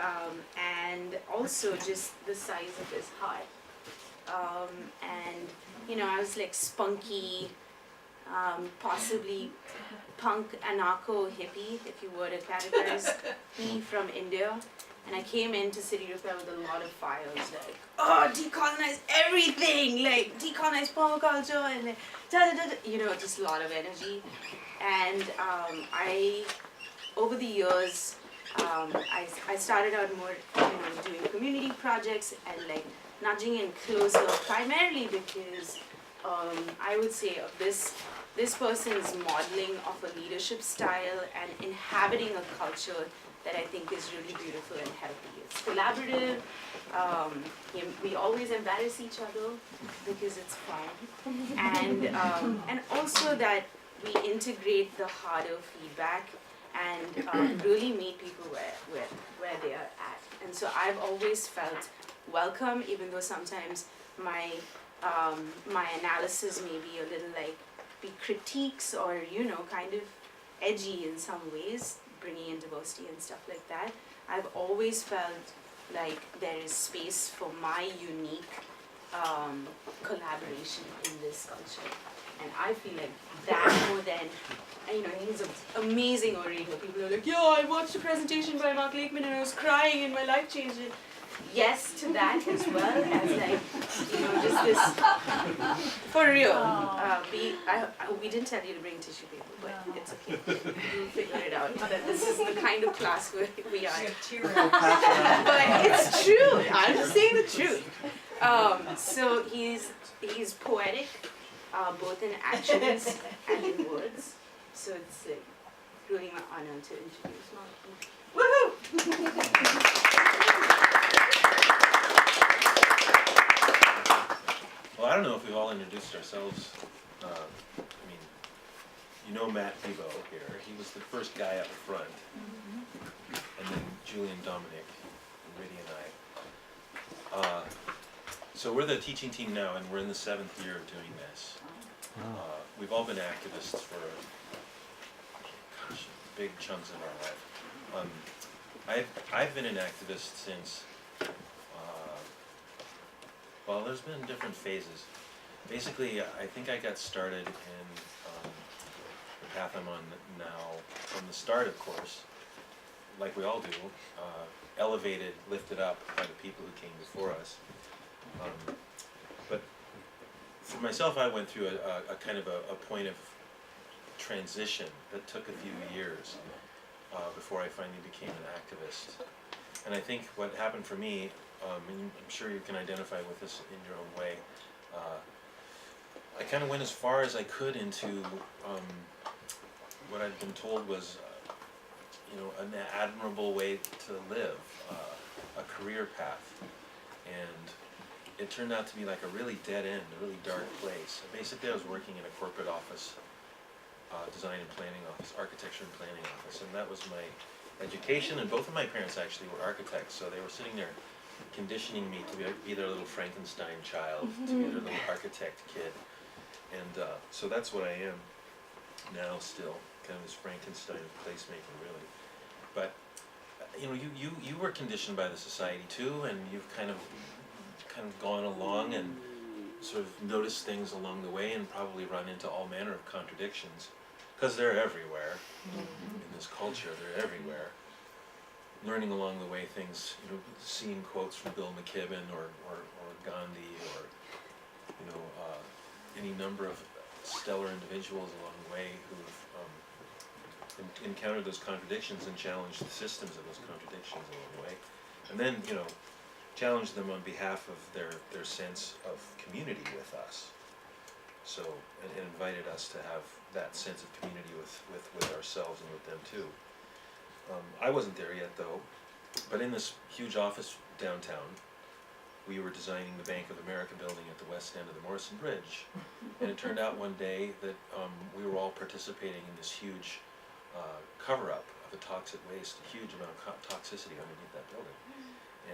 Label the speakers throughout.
Speaker 1: and also just the size of his heart. And you know, I was like spunky, possibly punk, anarcho, hippie, if you were to categorize me, from India. And I came into City Repair with a lot of fires, like, oh, decolonize everything, like, decolonize permaculture, and like, you know, just a lot of energy. And over the years, I started out more, you know, doing community projects and like nudging in closer, primarily because I would say of this person's modeling of a leadership style and inhabiting a culture that I think is really beautiful and healthy. It's collaborative. We always embarrass each other because it's fun, and also that we integrate the harder feedback and really meet people where they are at. And so I've always felt welcome, even though sometimes my analysis may be a little like be critiques or, you know, kind of edgy in some ways, bringing in diversity and stuff like that. I've always felt like there is space for my unique collaboration in this culture. And I feel like that more than, you know, he's an amazing orator. People are like, yeah, I watched a presentation by Mark Lakeman and I was crying and my life changed. Yes to that as well as like, you know, just this, for real. We didn't tell you to bring tissue paper, but it's okay. We'll figure it out. That this is the kind of class where we are. But it's true. I'm just saying the truth. So he's poetic, both in actions and in words. So it's like really my honor to introduce Mark. Woohoo!
Speaker 2: Well, I don't know if we've all introduced ourselves. I mean, you know Matt Debo here. He was the first guy up front. And then Julian, Dominic, and Riddy and I. So we're the teaching team now, and we're in the 7th year of doing this. We've all been activists for big chunks of our life. I've been an activist since, well, there's been different phases. Basically, I think I got started in the path I'm on now from the start, of course, like we all do, elevated, lifted up by the people who came before us. But for myself, I went through a kind of a point of transition that took a few years before I finally became an activist. And I think what happened for me, and I'm sure you can identify with this in your own way, I kind of went as far as I could into what I'd been told was, you know, an admirable way to live, a career path. And it turned out to be like a really dead end, a really dark place. Basically, I was working in a corporate office, design and planning office, architecture and planning office, and that was my education. And both of my parents actually were architects, so they were sitting there conditioning me to be their little Frankenstein child, to be their little architect kid. And so that's what I am now still, kind of this Frankenstein placemaking, really. But you know, you were conditioned by the society too, and you've kind of gone along and sort of noticed things along the way, and probably run into all manner of contradictions, because they're everywhere in this culture. They're everywhere. Learning along the way things, you know, seeing quotes from Bill McKibben or Gandhi, or you know, any number of stellar individuals along the way who've encountered those contradictions and challenged the systems of those contradictions along the way, and then, you know, challenged them on behalf of their sense of community with us. So, and invited us to have that sense of community with ourselves and with them too. I wasn't there yet though, but in this huge office downtown, we were designing the Bank of America building at the west end of the Morrison Bridge. And it turned out one day that we were all participating in this huge cover-up of a toxic waste, a huge amount of toxicity underneath that building.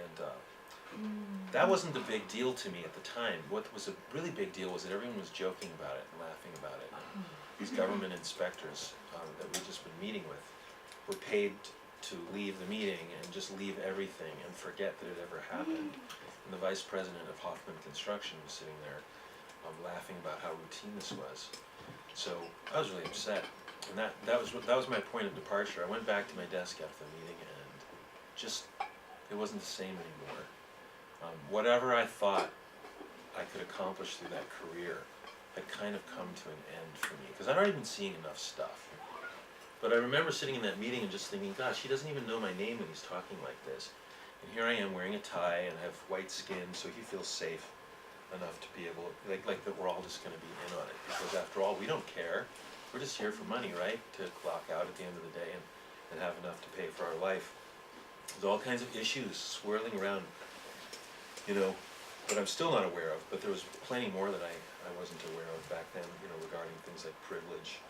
Speaker 2: And that wasn't a big deal to me at the time. What was a really big deal was that everyone was joking about it and laughing about it. These government inspectors that we'd just been meeting with were paid to leave the meeting and just leave everything and forget that it ever happened. And the vice president of Hoffman Construction was sitting there laughing about how routine this was. So I was really upset, and that was my point of departure. I went back to my desk after the meeting, and just it wasn't the same anymore. Whatever I thought I could accomplish through that career had kind of come to an end for me, because I'd already been seeing enough stuff. But I remember sitting in that meeting and just thinking, gosh, he doesn't even know my name when he's talking like this. And here I am wearing a tie and I have white skin, so he feels safe enough to be able, like that we're all just going to be in on it. Because after all, we don't care. We're just here for money, right? To clock out at the end of the day and have enough to pay for our life. There's all kinds of issues swirling around, that I'm still not aware of, but there was plenty more that I wasn't aware of back then, regarding things like privilege.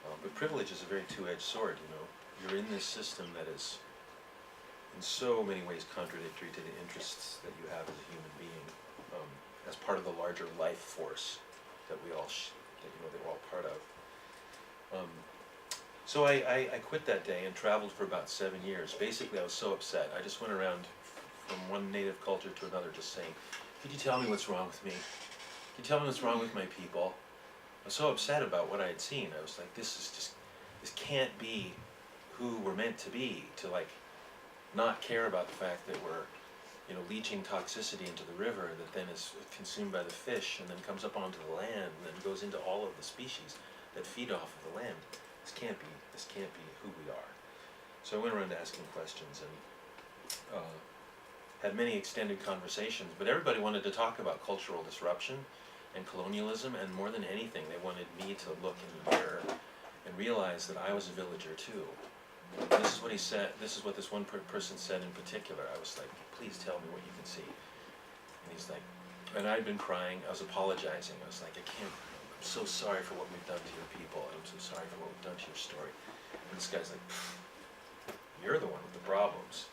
Speaker 2: But privilege is a very two-edged sword, You're in this system that is in so many ways contradictory to the interests that you have as a human being, as part of the larger life force that we all, that we're all part of. So I quit that day and traveled for about 7 years. Basically, I was so upset. I just went around from one native culture to another just saying, could you tell me what's wrong with me? Could you tell me what's wrong with my people? I was so upset about what I had seen. I was like, this can't be who we're meant to be, to not care about the fact that we're, leaching toxicity into the river that then is consumed by the fish and then comes up onto the land and then goes into all of the species that feed off of the land. This can't be who we are. So I went around asking questions and had many extended conversations, but everybody wanted to talk about cultural disruption and colonialism, and more than anything, they wanted me to look in the mirror and realize that I was a villager too. This is what he said, this is what this one person said in particular. I was like, please tell me what you can see. And he's like, and I'd been crying, I was apologizing. I was like, I'm so sorry for what we've done to your people. I'm so sorry for what we've done to your story. And this guy's like, you're the one with the problems.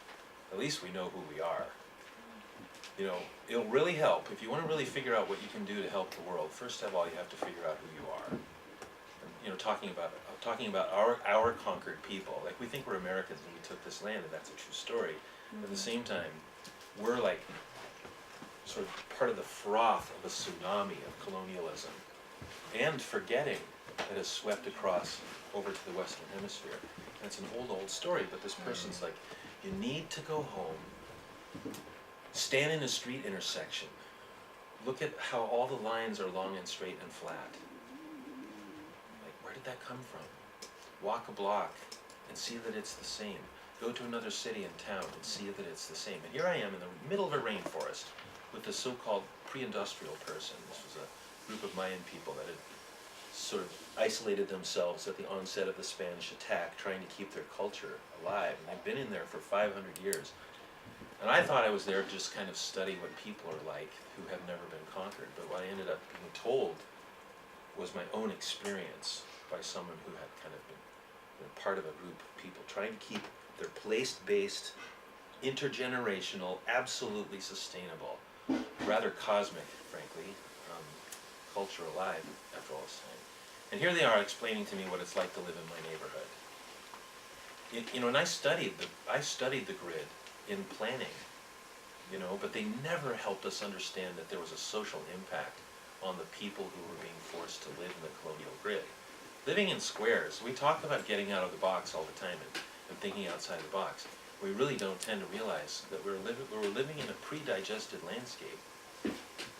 Speaker 2: At least we know who we are. It'll really help. If you want to really figure out what you can do to help the world, first of all, you have to figure out who you are. And, talking about our conquered people. Like, we think we're Americans and we took this land, and that's a true story. But at the same time, we're like sort of part of the froth of a tsunami of colonialism and forgetting that has swept across over to the Western Hemisphere. And it's an old story, but this person's like, you need to go home, stand in a street intersection, look at how all the lines are long and straight and flat. Like, where did that come from? Walk a block and see that it's the same. Go to another city and town and see that it's the same. And here I am in the middle of a rainforest with this so-called pre-industrial person. This was a group of Mayan people that had sort of isolated themselves at the onset of the Spanish attack, trying to keep their culture alive. And they've been in there for 500 years. And I thought I was there to just kind of study what people are like who have never been conquered. But what I ended up being told was my own experience by someone who had kind of been part of a group of people trying to keep their place-based, intergenerational, absolutely sustainable, rather cosmic, frankly, culture alive after all this time. And here they are explaining to me what it's like to live in my neighborhood. And I studied the grid in planning, but they never helped us understand that there was a social impact on the people who were being forced to live in the colonial grid. Living in squares, we talk about getting out of the box all the time and thinking outside the box. We really don't tend to realize that we're living in a pre-digested landscape.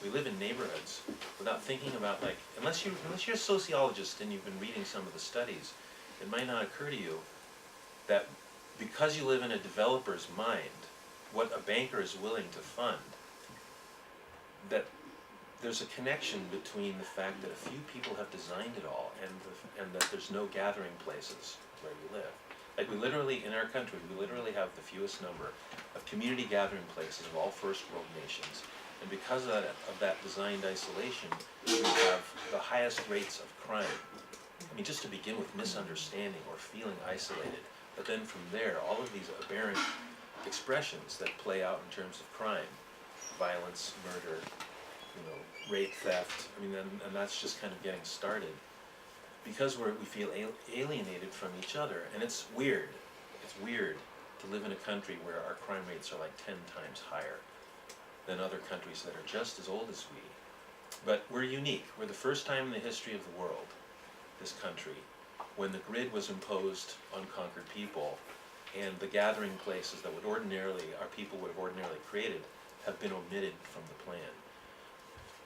Speaker 2: We live in neighborhoods without thinking about, unless you're a sociologist and you've been reading some of the studies, it might not occur to you that because you live in a developer's mind, what a banker is willing to fund, that there's a connection between the fact that a few people have designed it all and that there's no gathering places where you live. Like, we literally, in our country, we literally have the fewest number of community gathering places of all first world nations. And because of that designed isolation, we have the highest rates of crime. I mean, just to begin with, misunderstanding or feeling isolated. But then from there, all of these aberrant expressions that play out in terms of crime, violence, murder, rape, theft, and that's just kind of getting started. Because we feel alienated from each other, and it's weird. it's weird to live in a country where our crime rates are like 10 times higher than other countries that are just as old as we. But we're unique. We're the first time in the history of the world, this country, when the grid was imposed on conquered people, and the gathering places that our people would have ordinarily created have been omitted from the plan.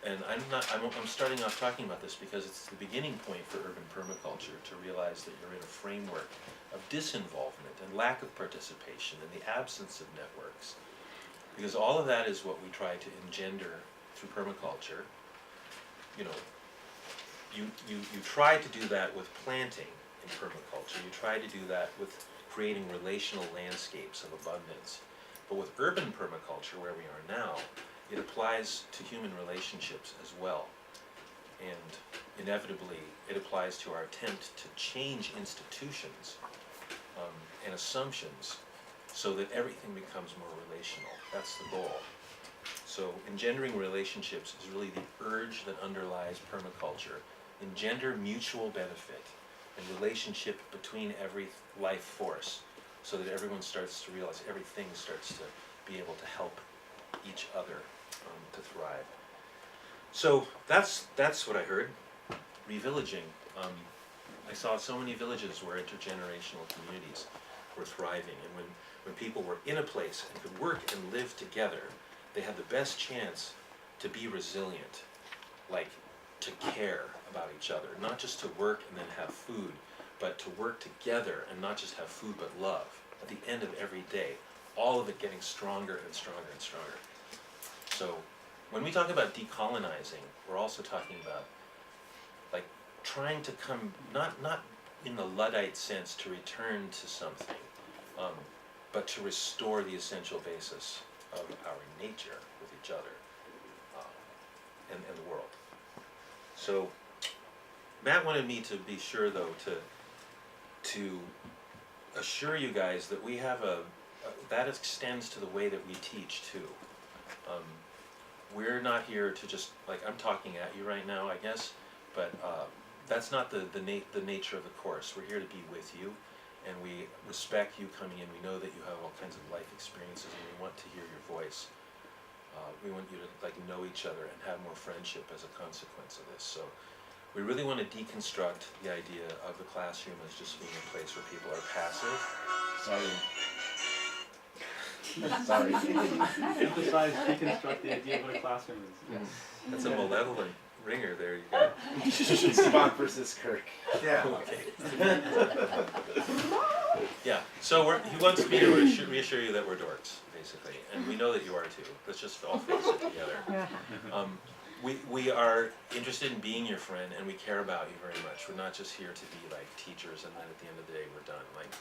Speaker 2: And I'm starting off talking about this because it's the beginning point for urban permaculture, to realize that you're in a framework of disinvolvement and lack of participation and the absence of networks. Because all of that is what we try to engender through permaculture. You know, you try to do that with planting in permaculture. You try to do that with creating relational landscapes of abundance. But with urban permaculture, where we are now, it applies to human relationships as well. And inevitably, it applies to our attempt to change institutions and assumptions so that everything becomes more relational. That's the goal. So engendering relationships is really the urge that underlies permaculture. Engender mutual benefit and relationship between every life force, so that everyone starts to realize everything starts to be able to help each other to thrive. So that's what I heard. Revillaging. I saw so many villages where intergenerational communities were thriving, and when people were in a place and could work and live together, they had the best chance to be resilient, like to care about each other, not just to work and then have food, but to work together and not just have food but love at the end of every day, all of it getting stronger and stronger and stronger. So when we talk about decolonizing, we're also talking about like trying to come, not in the Luddite sense to return to something, but to restore the essential basis of our nature with each other and the world. So Matt wanted me to be sure, though, to assure you guys that we have that extends to the way that we teach too. We're not here to just, like, I'm talking at you right now, I guess, but that's not the nature of the course. We're here to be with you, and we respect you coming in. We know that you have all kinds of life experiences, and we want to hear your voice. We want you to know each other and have more friendship as a consequence of this. So we really want to deconstruct the idea of the classroom as just being a place where people are passive.
Speaker 3: Sorry. Emphasize, deconstruct the idea of what a classroom is. Yes.
Speaker 2: That's a malevolent ringer there, you go.
Speaker 4: Spock versus Kirk.
Speaker 2: Yeah. Okay. Yeah, so he wants me to reassure you that we're dorks, basically, and we know that you are too. Let's just all face it together. We are interested in being your friend, and we care about you very much. We're not just here to be like teachers, and then at the end of the day we're done. Like,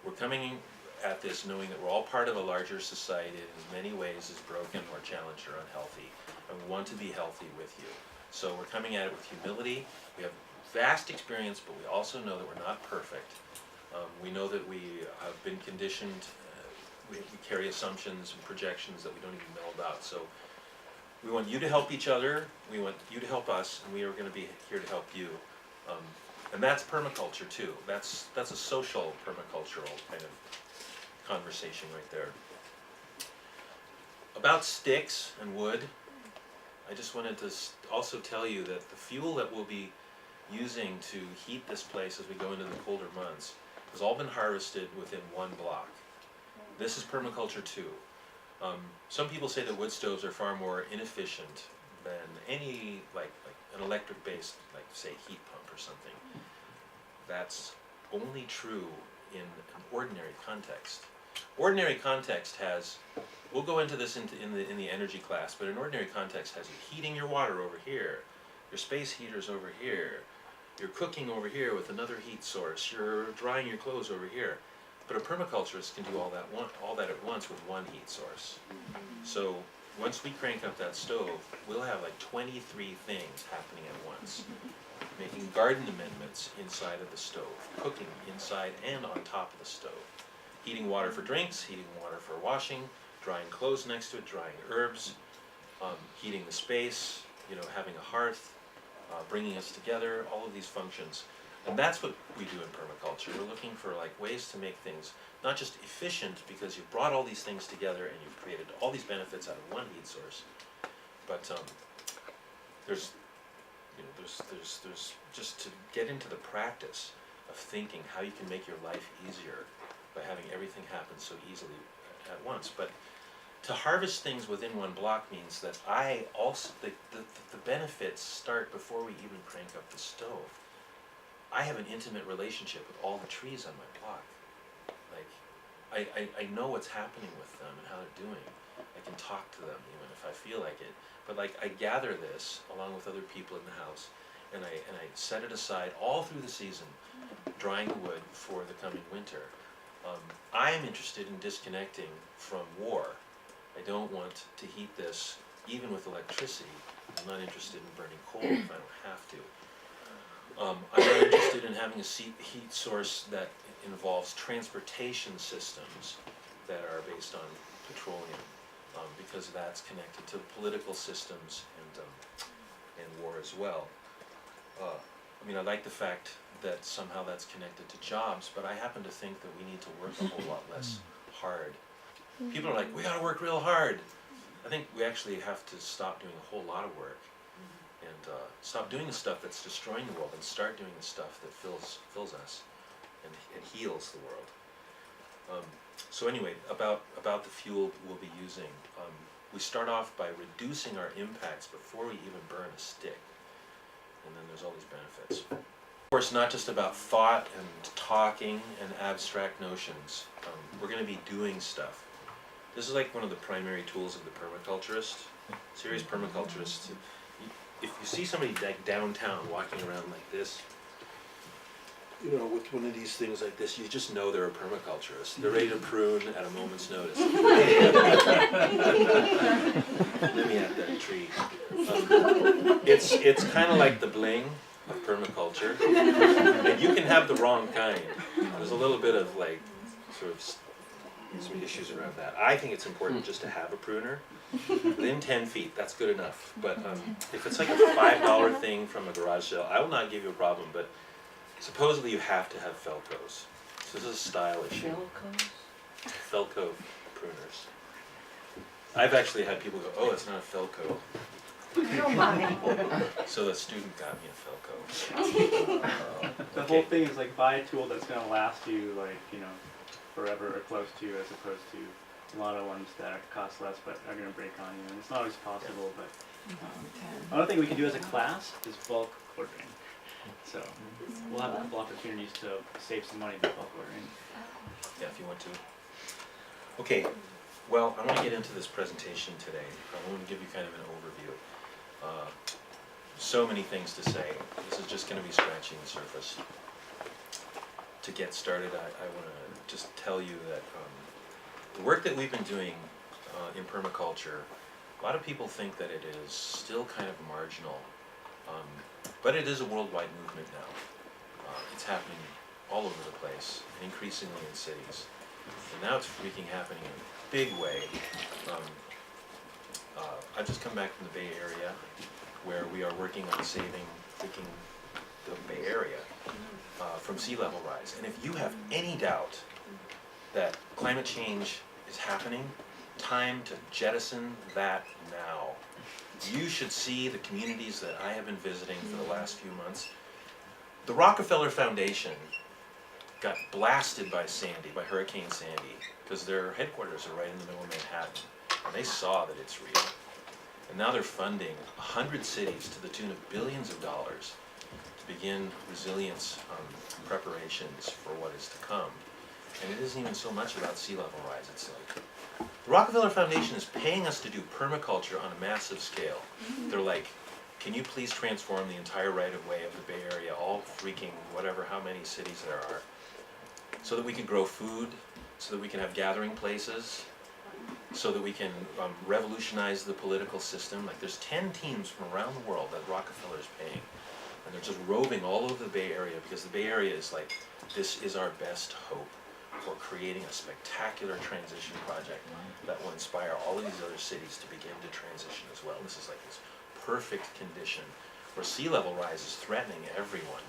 Speaker 2: we're coming at this knowing that we're all part of a larger society that in many ways is broken or challenged or unhealthy, and we want to be healthy with you. So we're coming at it with humility. We have vast experience, but we also know that we're not perfect. We know that we have been conditioned. We carry assumptions and projections that we don't even know about. So we want you to help each other. We want you to help us, and we are going to be here to help you. And that's permaculture too. That's a social permacultural kind of conversation right there. About sticks and wood, I just wanted to also tell you that the fuel that we'll be using to heat this place as we go into the colder months has all been harvested within one block. This is permaculture too. Some people say that wood stoves are far more inefficient than any, like an electric-based, like say heat pump or something. That's only true in an ordinary context. Ordinary context has, we'll go into this in the energy class, but an ordinary context has you heating your water over here, your space heaters over here, you're cooking over here with another heat source, you're drying your clothes over here. But a permaculturist can do all that at once with one heat source. So once we crank up that stove, we'll have like 23 things happening at once. Making garden amendments inside of the stove, cooking inside and on top of the stove, heating water for drinks, heating water for washing, drying clothes next to it, drying herbs, heating the space, having a hearth, bringing us together, all of these functions. And that's what we do in permaculture. We're looking for like ways to make things not just efficient because you've brought all these things together and you've created all these benefits out of one heat source, but there's just to get into the practice of thinking how you can make your life easier by having everything happen so easily at once. But to harvest things within one block means that I also, the benefits start before we even crank up the stove. I have an intimate relationship with all the trees on my block. Like, I know what's happening with them and how they're doing. I can talk to them even if I feel like it. But like, I gather this along with other people in the house, and I set it aside all through the season, drying the wood for the coming winter. I am interested in disconnecting from war. I don't want to heat this even with electricity. I'm not interested in burning coal if I don't have to. I'm not interested in having a heat source that involves transportation systems that are based on petroleum, because that's connected to political systems and war as well. I mean, I like the fact that somehow that's connected to jobs, but I happen to think that we need to work a whole lot less hard. People are like, we gotta work real hard. I think we actually have to stop doing a whole lot of work and stop doing the stuff that's destroying the world and start doing the stuff that fills us and heals the world. So anyway, about the fuel we'll be using. We start off by reducing our impacts before we even burn a stick. And then there's all these benefits. Of course, not just about thought and talking and abstract notions. We're going to be doing stuff. This is like one of the primary tools of the permaculturist. Serious permaculturists. If you see somebody like downtown walking around like this, you know, with one of these things like this, you just know they're a permaculturist. They're ready to prune at a moment's notice. Let me at that tree. It's kind of like the bling of permaculture, and you can have the wrong kind. There's a little bit of like sort of some issues around that. I think it's important just to have a pruner within 10 feet. That's good enough. But if it's like a $5 thing from a garage sale, I will not give you a problem. But supposedly you have to have Felcos. So this is a style issue. Felco pruners. I've actually had people go, oh, it's not a Felco. So the student got me a Felco.
Speaker 3: The whole thing is like buy a tool that's going to last you like, you know, forever or close to, as opposed to a lot of ones that cost less but are going to break on you. And it's not always possible, but another thing we can do as a class is bulk ordering. So we'll have a couple opportunities to save some money with bulk ordering.
Speaker 2: Yeah, if you want to. Okay, well, I want to get into this presentation today. I want to give you kind of an overview. So many things to say. This is just going to be scratching the surface. To get started, I want to just tell you that the work that we've been doing in permaculture, a lot of people think that it is still kind of marginal, but it is a worldwide movement now. It's happening all over the place, and increasingly in cities. And now it's freaking happening in a big way. I've just come back from the Bay Area, where we are working on saving freaking the Bay Area from sea level rise. And if you have any doubt that climate change is happening, time to jettison that now. You should see the communities that I have been visiting for the last few months. The Rockefeller Foundation got blasted by Sandy, by Hurricane Sandy, because their headquarters are right in the middle of Manhattan, and they saw that it's real. And now they're funding 100 cities to the tune of billions of dollars to begin resilience preparations for what is to come. And it isn't even so much about sea level rise. It's like, the Rockefeller Foundation is paying us to do permaculture on a massive scale. They're like, can you please transform the entire right-of-way of the Bay Area, all freaking whatever, how many cities there are, so that we can grow food, so that we can have gathering places, so that we can revolutionize the political system. Like, there's 10 teams from around the world that Rockefeller is paying, and they're just roving all over the Bay Area, because the Bay Area is like, this is our best hope for creating a spectacular transition project that will inspire all of these other cities to begin to transition as well. This is like this perfect condition where sea level rise is threatening everyone.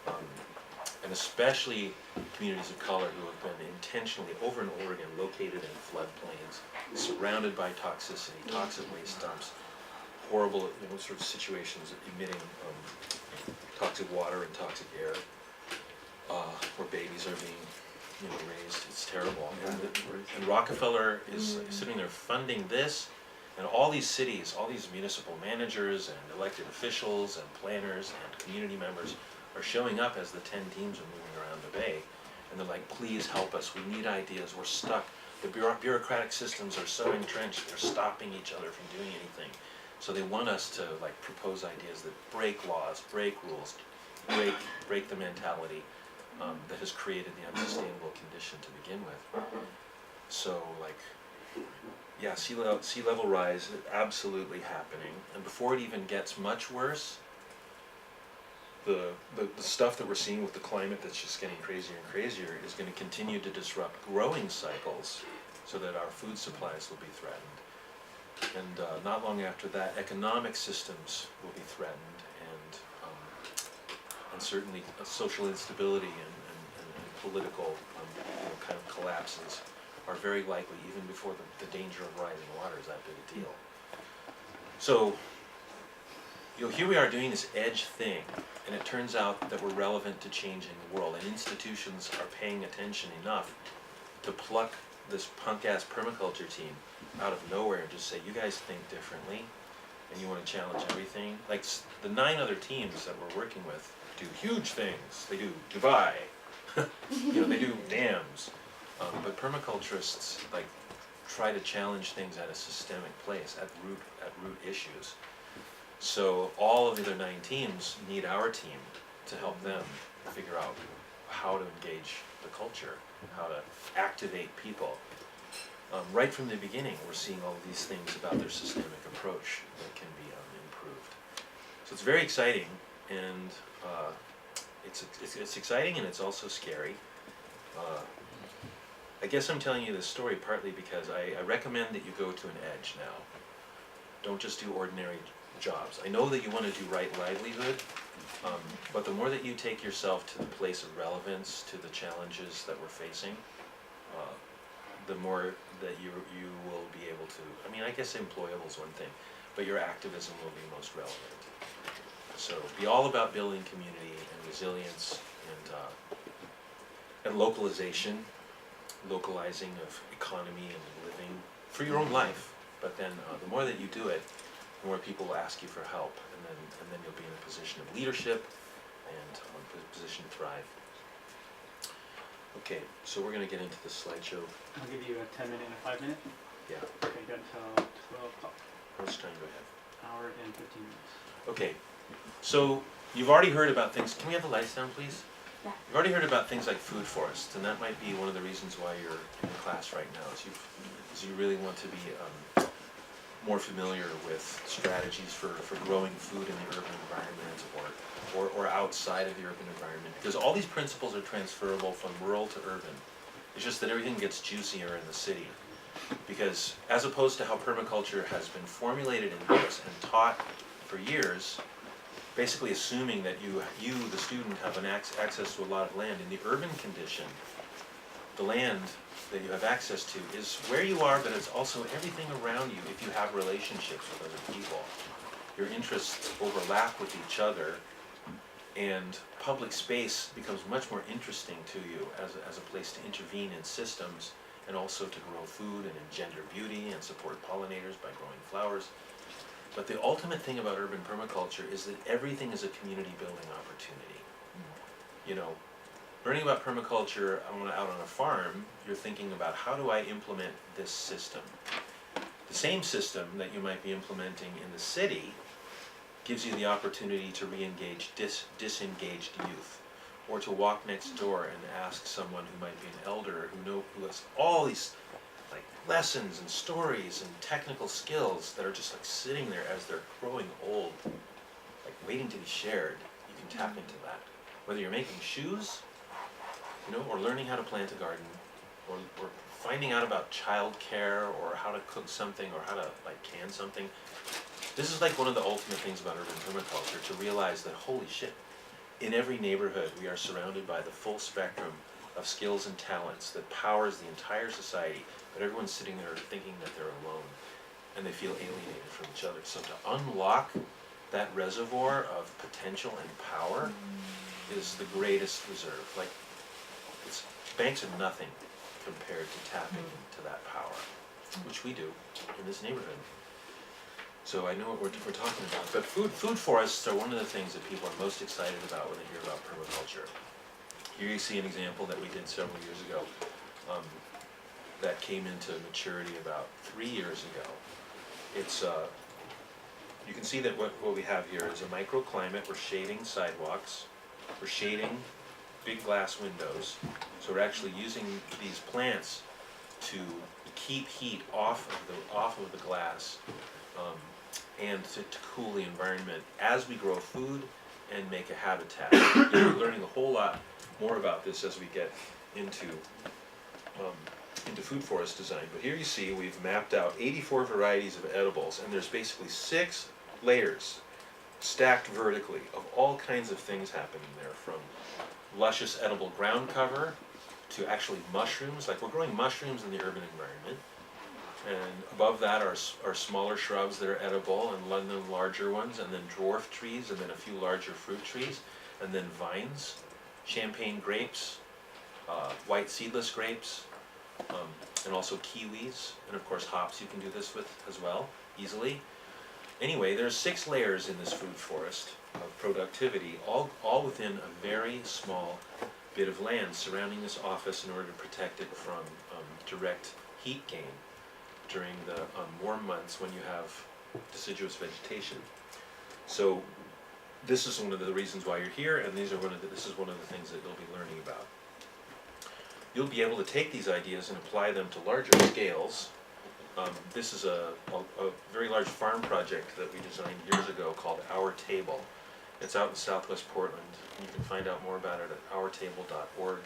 Speaker 2: and especially communities of color who have been intentionally, over and over again, located in floodplains, surrounded by toxicity, toxic waste dumps, horrible, sort of situations emitting toxic water and toxic air, where babies are being, raised. It's terrible. And Rockefeller is sitting there funding this, and all these cities, all these municipal managers and elected officials and planners and community members are showing up as the 10 teams are moving around the bay, and they're like, please help us, we need ideas, we're stuck. The bureaucratic systems are so entrenched, they're stopping each other from doing anything. So they want us to propose ideas that break laws, break rules, break the mentality that has created the unsustainable condition to begin with. So yeah, sea level rise is absolutely happening, and before it even gets much worse, the stuff that we're seeing with the climate that's just getting crazier and crazier is going to continue to disrupt growing cycles so that our food supplies will be threatened. And not long after that, economic systems will be threatened, and certainly social instability and political kind of collapses are very likely, even before the danger of rising water is that big a deal. So, here we are doing this edge thing, and it turns out that we're relevant to changing the world, and institutions are paying attention enough to pluck this punk-ass permaculture team out of nowhere and just say, you guys think differently, and you want to challenge everything. Like the 9 other teams that we're working with do huge things. They do Dubai, they do dams, but permaculturists try to challenge things at a systemic place, at root issues. So all of the other 9 teams need our team to help them figure out how to engage the culture, how to activate people. Right from the beginning, we're seeing all of these things about their systemic approach that can be improved. So it's very exciting, and it's exciting, and it's also scary. I guess I'm telling you this story partly because I recommend that you go to an edge now. Don't just do ordinary jobs. I know that you want to do right livelihood, but the more that you take yourself to the place of relevance to the challenges that we're facing, the more that you will be able to, I guess employable is one thing, but your activism will be most relevant. So be all about building community and resilience and localization, localizing of economy and living for your own life. But then the more that you do it, the more people will ask you for help, and then you'll be in a position of leadership and a position to thrive. Okay, so we're going to get into the slideshow.
Speaker 3: I'll give you a 10-minute and a 5-minute.
Speaker 2: Yeah.
Speaker 3: Okay, got until 12 o'clock.
Speaker 2: How much time do I have?
Speaker 3: Hour and 15 minutes.
Speaker 2: Okay, so you've already heard about things. Can we have the lights down, please?
Speaker 1: Yeah.
Speaker 2: You've already heard about things like food forests, and that might be one of the reasons why you're in the class right now, is you really want to be more familiar with strategies for growing food in the urban environment or outside of the urban environment, because all these principles are transferable from rural to urban. It's just that everything gets juicier in the city, because as opposed to how permaculture has been formulated in books and taught for years, basically assuming that you the student, have an access to a lot of land. In the urban condition, the land that you have access to is where you are, but it's also everything around you if you have relationships with other people. Your interests overlap with each other, and public space becomes much more interesting to you as a place to intervene in systems, and also to grow food and engender beauty and support pollinators by growing flowers. But the ultimate thing about urban permaculture is that everything is a community building opportunity. Learning about permaculture out on a farm, you're thinking about, how do I implement this system? The same system that you might be implementing in the city gives you the opportunity to re-engage disengaged youth, or to walk next door and ask someone who might be an elder who has all these lessons and stories and technical skills that are just sitting there as they're growing old, waiting to be shared. You can tap into that. Whether you're making shoes, or learning how to plant a garden, or finding out about child care, or how to cook something, or how to can something. This is one of the ultimate things about urban permaculture, to realize that, holy shit, in every neighborhood, we are surrounded by the full spectrum of skills and talents that powers the entire society, but everyone's sitting there thinking that they're alone, and they feel alienated from each other. So to unlock that reservoir of potential and power is the greatest reserve. Like, banks are nothing compared to tapping into that power, which we do in this neighborhood. So I know what we're talking about. But food forests are one of the things that people are most excited about when they hear about permaculture. Here you see an example that we did several years ago that came into maturity about 3 years ago. It's you can see that what we have here is a microclimate. We're shading sidewalks. We're shading big glass windows. So we're actually using these plants to keep heat off of the glass and to cool the environment as we grow food and make a habitat. We're learning a whole lot more about this as we get into food forest design. But here you see we've mapped out 84 varieties of edibles, and there's basically 6 layers stacked vertically of all kinds of things happening there, from luscious edible ground cover to actually mushrooms. Like, we're growing mushrooms in the urban environment, and above that are smaller shrubs that are edible, and then larger ones, and then dwarf trees, and then a few larger fruit trees, and then vines, champagne grapes, white seedless grapes, and also kiwis, and of course hops you can do this with as well, easily. Anyway, there's 6 layers in this food forest of productivity, all within a very small bit of land surrounding this office in order to protect it from direct heat gain during the warm months when you have deciduous vegetation. So this is one of the reasons why you're here, and this is one of the things that you'll be learning about. You'll be able to take these ideas and apply them to larger scales. This is a very large farm project that we designed years ago called Our Table. It's out in southwest Portland. You can find out more about it at ourtable.org.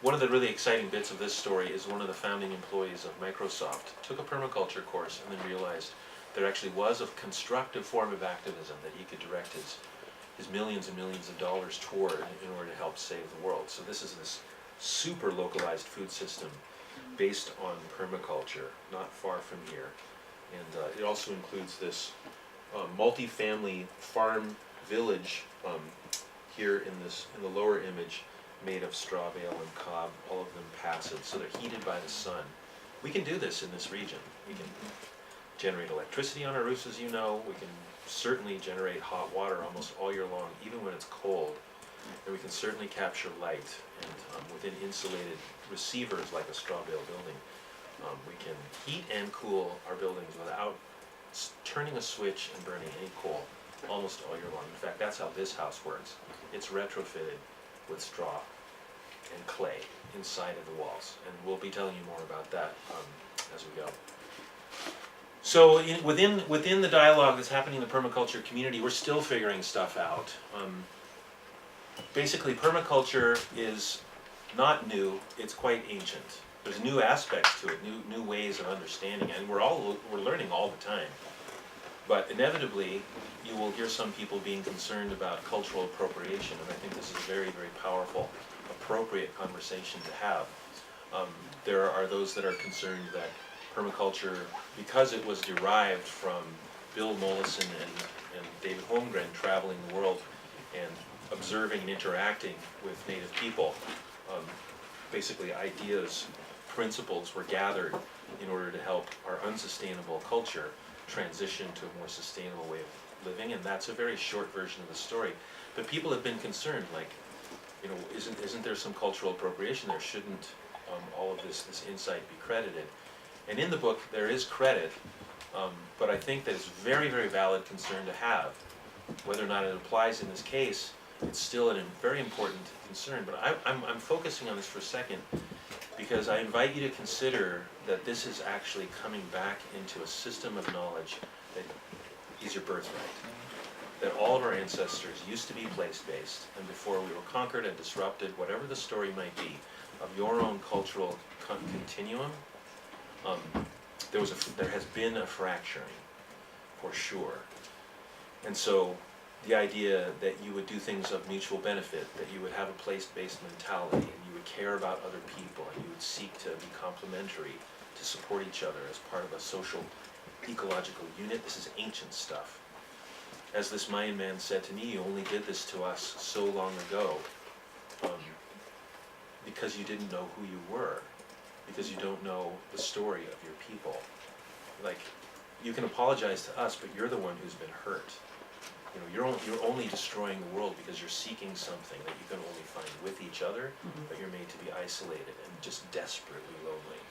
Speaker 2: One of the really exciting bits of this story is one of the founding employees of Microsoft took a permaculture course and then realized there actually was a constructive form of activism that he could direct his millions and millions of dollars toward in order to help save the world. So this is this super localized food system based on permaculture, not far from here. And it also includes this multi-family farm village here in the lower image, made of straw bale and cob, all of them passive, so they're heated by the sun. We can do this in this region. We can generate electricity on our roofs, as you know. We can certainly generate hot water almost all year long, even when it's cold. And we can certainly capture light, and within insulated receivers like a straw bale building, we can heat and cool our buildings without turning a switch and burning any coal almost all year long. In fact, that's how this house works. It's retrofitted with straw and clay inside of the walls, and we'll be telling you more about that as we go. So within the dialogue that's happening in the permaculture community, we're still figuring stuff out. Basically, permaculture is not new, it's quite ancient. There's new aspects to it, new ways of understanding it, and we're learning all the time. But inevitably, you will hear some people being concerned about cultural appropriation, and I think this is a very, very powerful, appropriate conversation to have. There are those that are concerned that permaculture, because it was derived from Bill Mollison and David Holmgren traveling the world and observing and interacting with native people, basically ideas, principles were gathered in order to help our unsustainable culture transition to a more sustainable way of living, and that's a very short version of the story. But people have been concerned, like, isn't there some cultural appropriation there? Shouldn't all of this insight be credited? And in the book there is credit, but I think that it's a very, very valid concern to have. Whether or not it applies in this case, it's still a very important concern. But I'm focusing on this for a second because I invite you to consider that this is actually coming back into a system of knowledge that is your birthright. That all of our ancestors used to be place-based, and before we were conquered and disrupted, whatever the story might be, of your own cultural continuum, there has been a fracturing, for sure. And so the idea that you would do things of mutual benefit, that you would have a place-based mentality, and you would care about other people, and you would seek to be complementary, to support each other as part of a social, ecological unit. This is ancient stuff. As this Mayan man said to me, you only did this to us so long ago because you didn't know who you were, because you don't know the story of your people. Like, you can apologize to us, but you're the one who's been hurt. You know, you're only destroying the world because you're seeking something that you can only find with each other, but you're made to be isolated and just desperately lonely.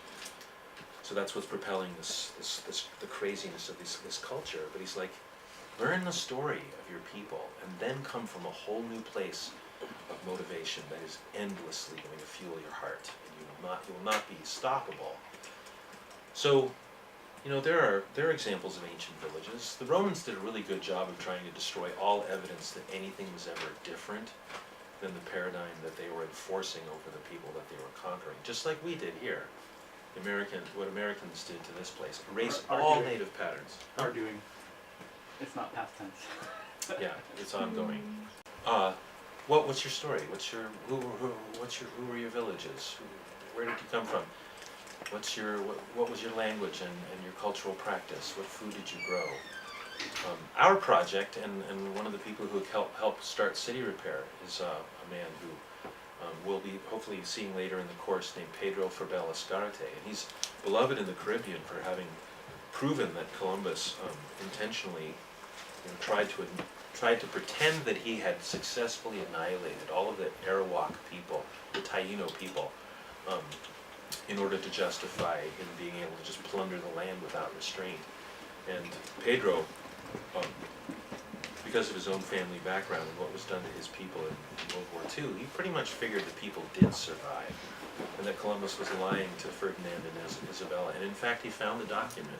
Speaker 2: So that's what's propelling the craziness of this culture. But he's like, learn the story of your people, and then come from a whole new place of motivation that is endlessly going to fuel your heart, and you will not be stoppable. So, you know, there are examples of ancient villages. The Romans did a really good job of trying to destroy all evidence that anything was ever different than the paradigm that they were enforcing over the people that they were conquering, just like we did here. What Americans did to this place, erase all native patterns.
Speaker 3: Are doing. It's not past tense.
Speaker 2: Yeah, it's ongoing. What's your story? Who were your villages? Where did you come from? What was your language and your cultural practice? What food did you grow? Our project, and one of the people who helped start City Repair is a man who we'll be hopefully seeing later in the course, named Pedro Forbel Escarate, and he's beloved in the Caribbean for having proven that Columbus intentionally tried to pretend that he had successfully annihilated all of the Arawak people, the Taino people, in order to justify him being able to just plunder the land without restraint. And Pedro, because of his own family background and what was done to his people in World War II, he pretty much figured the people did survive, and that Columbus was lying to Ferdinand and Isabella. And in fact, he found the document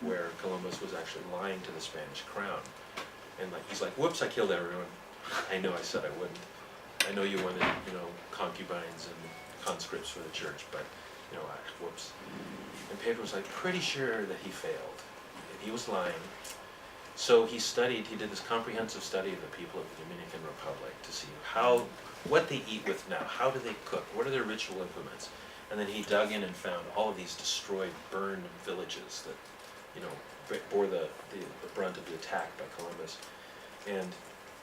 Speaker 2: where Columbus was actually lying to the Spanish crown. And he's like, whoops, I killed everyone. I know I said I wouldn't. I know you wanted, concubines and conscripts for the church, but, whoops. And Pedro was like, pretty sure that he failed. And he was lying. So he did this comprehensive study of the people of the Dominican Republic to see what they eat with now, how do they cook, what are their ritual implements. And then he dug in and found all of these destroyed, burned villages that, bore the brunt of the attack by Columbus, and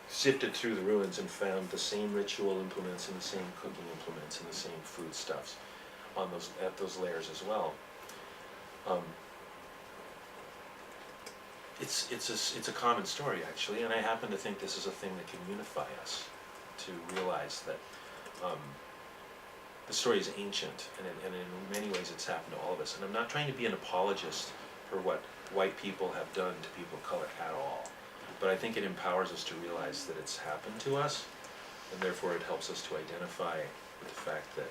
Speaker 2: sifted through the ruins and found the same ritual implements and the same cooking implements and the same foodstuffs at those layers as well. It's a common story, actually, and I happen to think this is a thing that can unify us, to realize that the story is ancient, and in many ways it's happened to all of us. And I'm not trying to be an apologist for what white people have done to people of color at all, but I think it empowers us to realize that it's happened to us, and therefore it helps us to identify with the fact that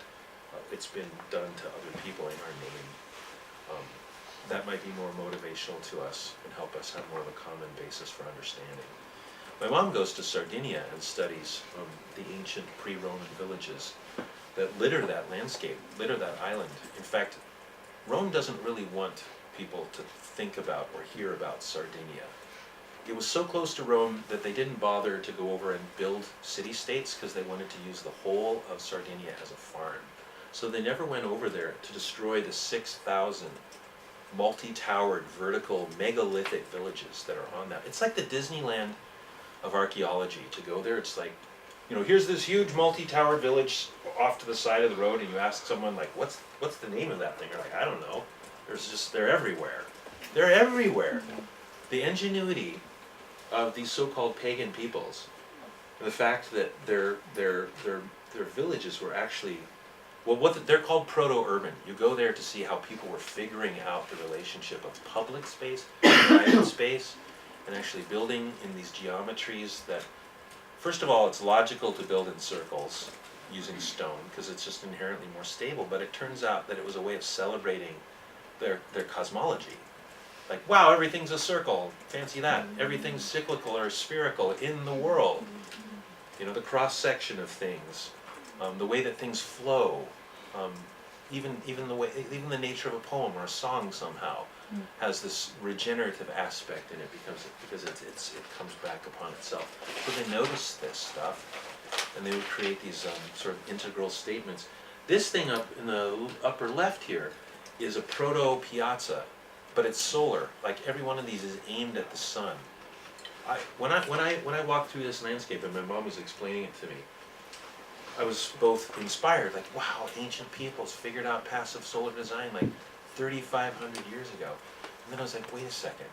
Speaker 2: it's been done to other people in our name. That might be more motivational to us and help us have more of a common basis for understanding. My mom goes to Sardinia and studies the ancient pre-Roman villages that litter that landscape, litter that island. In fact, Rome doesn't really want people to think about or hear about Sardinia. It was so close to Rome that they didn't bother to go over and build city-states because they wanted to use the whole of Sardinia as a farm. So they never went over there to destroy the 6,000 multi-towered, vertical, megalithic villages that are on that. It's like the Disneyland of archaeology. To go there, it's like, here's this huge multi-towered village off to the side of the road, and you ask someone, like, what's the name of that thing? They're like, I don't know. They're everywhere. They're everywhere. The ingenuity of these so-called pagan peoples, and the fact that their villages were actually, they're called proto-urban. You go there to see how people were figuring out the relationship of public space, private space, and actually building in these geometries that, first of all, it's logical to build in circles using stone because it's just inherently more stable, but it turns out that it was a way of celebrating their cosmology. Like, wow, everything's a circle, fancy that. Everything's cyclical or spherical in the world. The cross-section of things, the way that things flow, even the nature of a poem or a song somehow. has this regenerative aspect in it because it comes back upon itself. So they notice this stuff, and they would create these sort of integral statements. This thing up in the upper left here is a proto-piazza, but it's solar. Like every one of these is aimed at the sun. When I walked through this landscape and my mom was explaining it to me, I was both inspired, like, wow, ancient peoples figured out passive solar design like 3,500 years ago. And then I was like, wait a second.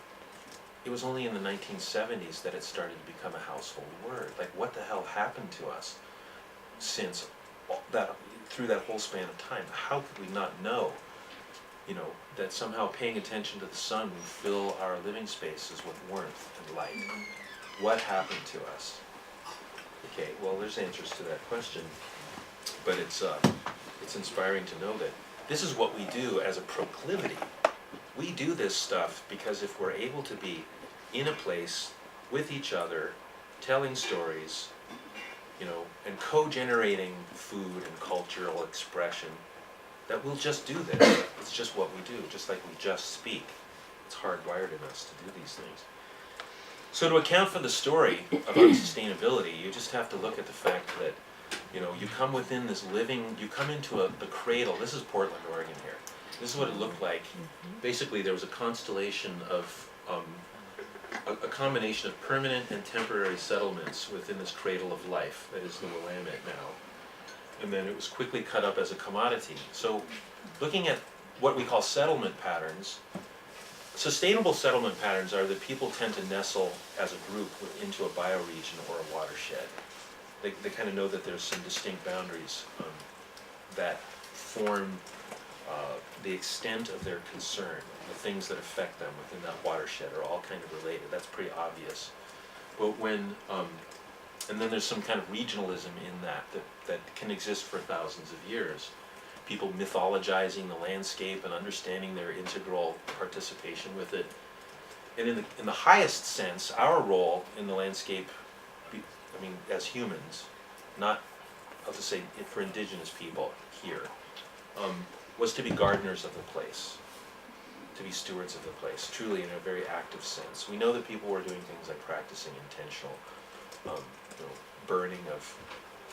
Speaker 2: It was only in the 1970s that it started to become a household word. Like, what the hell happened to us since that, through that whole span of time? How could we not know, you know, that somehow paying attention to the sun will fill our living spaces with warmth and light? What happened to us? Okay, well, there's answers to that question, but it's inspiring to know that this is what we do as a proclivity. We do this stuff because if we're able to be in a place with each other, telling stories, you know, and co-generating food and cultural expression, that we'll just do this. It's just what we do, just like we just speak. It's hardwired in us to do these things. So to account for the story of unsustainability, you just have to look at the fact that, you know, you come within this living, you come into the cradle. This is Portland, Oregon here. This is what it looked like. Basically, there was a constellation of, a combination of permanent and temporary settlements within this cradle of life that is the Willamette now. And then it was quickly cut up as a commodity. So looking at what we call settlement patterns, sustainable settlement patterns are that people tend to nestle as a group into a bioregion or a watershed. They kind of know that there's some distinct boundaries that form the extent of their concern. The things that affect them within that watershed are all kind of related. That's pretty obvious. But when, and then there's some kind of regionalism in that can exist for thousands of years. People mythologizing the landscape and understanding their integral participation with it. And in the highest sense, our role in the landscape, I mean, as humans, not, I'll just say for indigenous people here, was to be gardeners of the place, to be stewards of the place, truly in a very active sense. We know that people were doing things like practicing intentional burning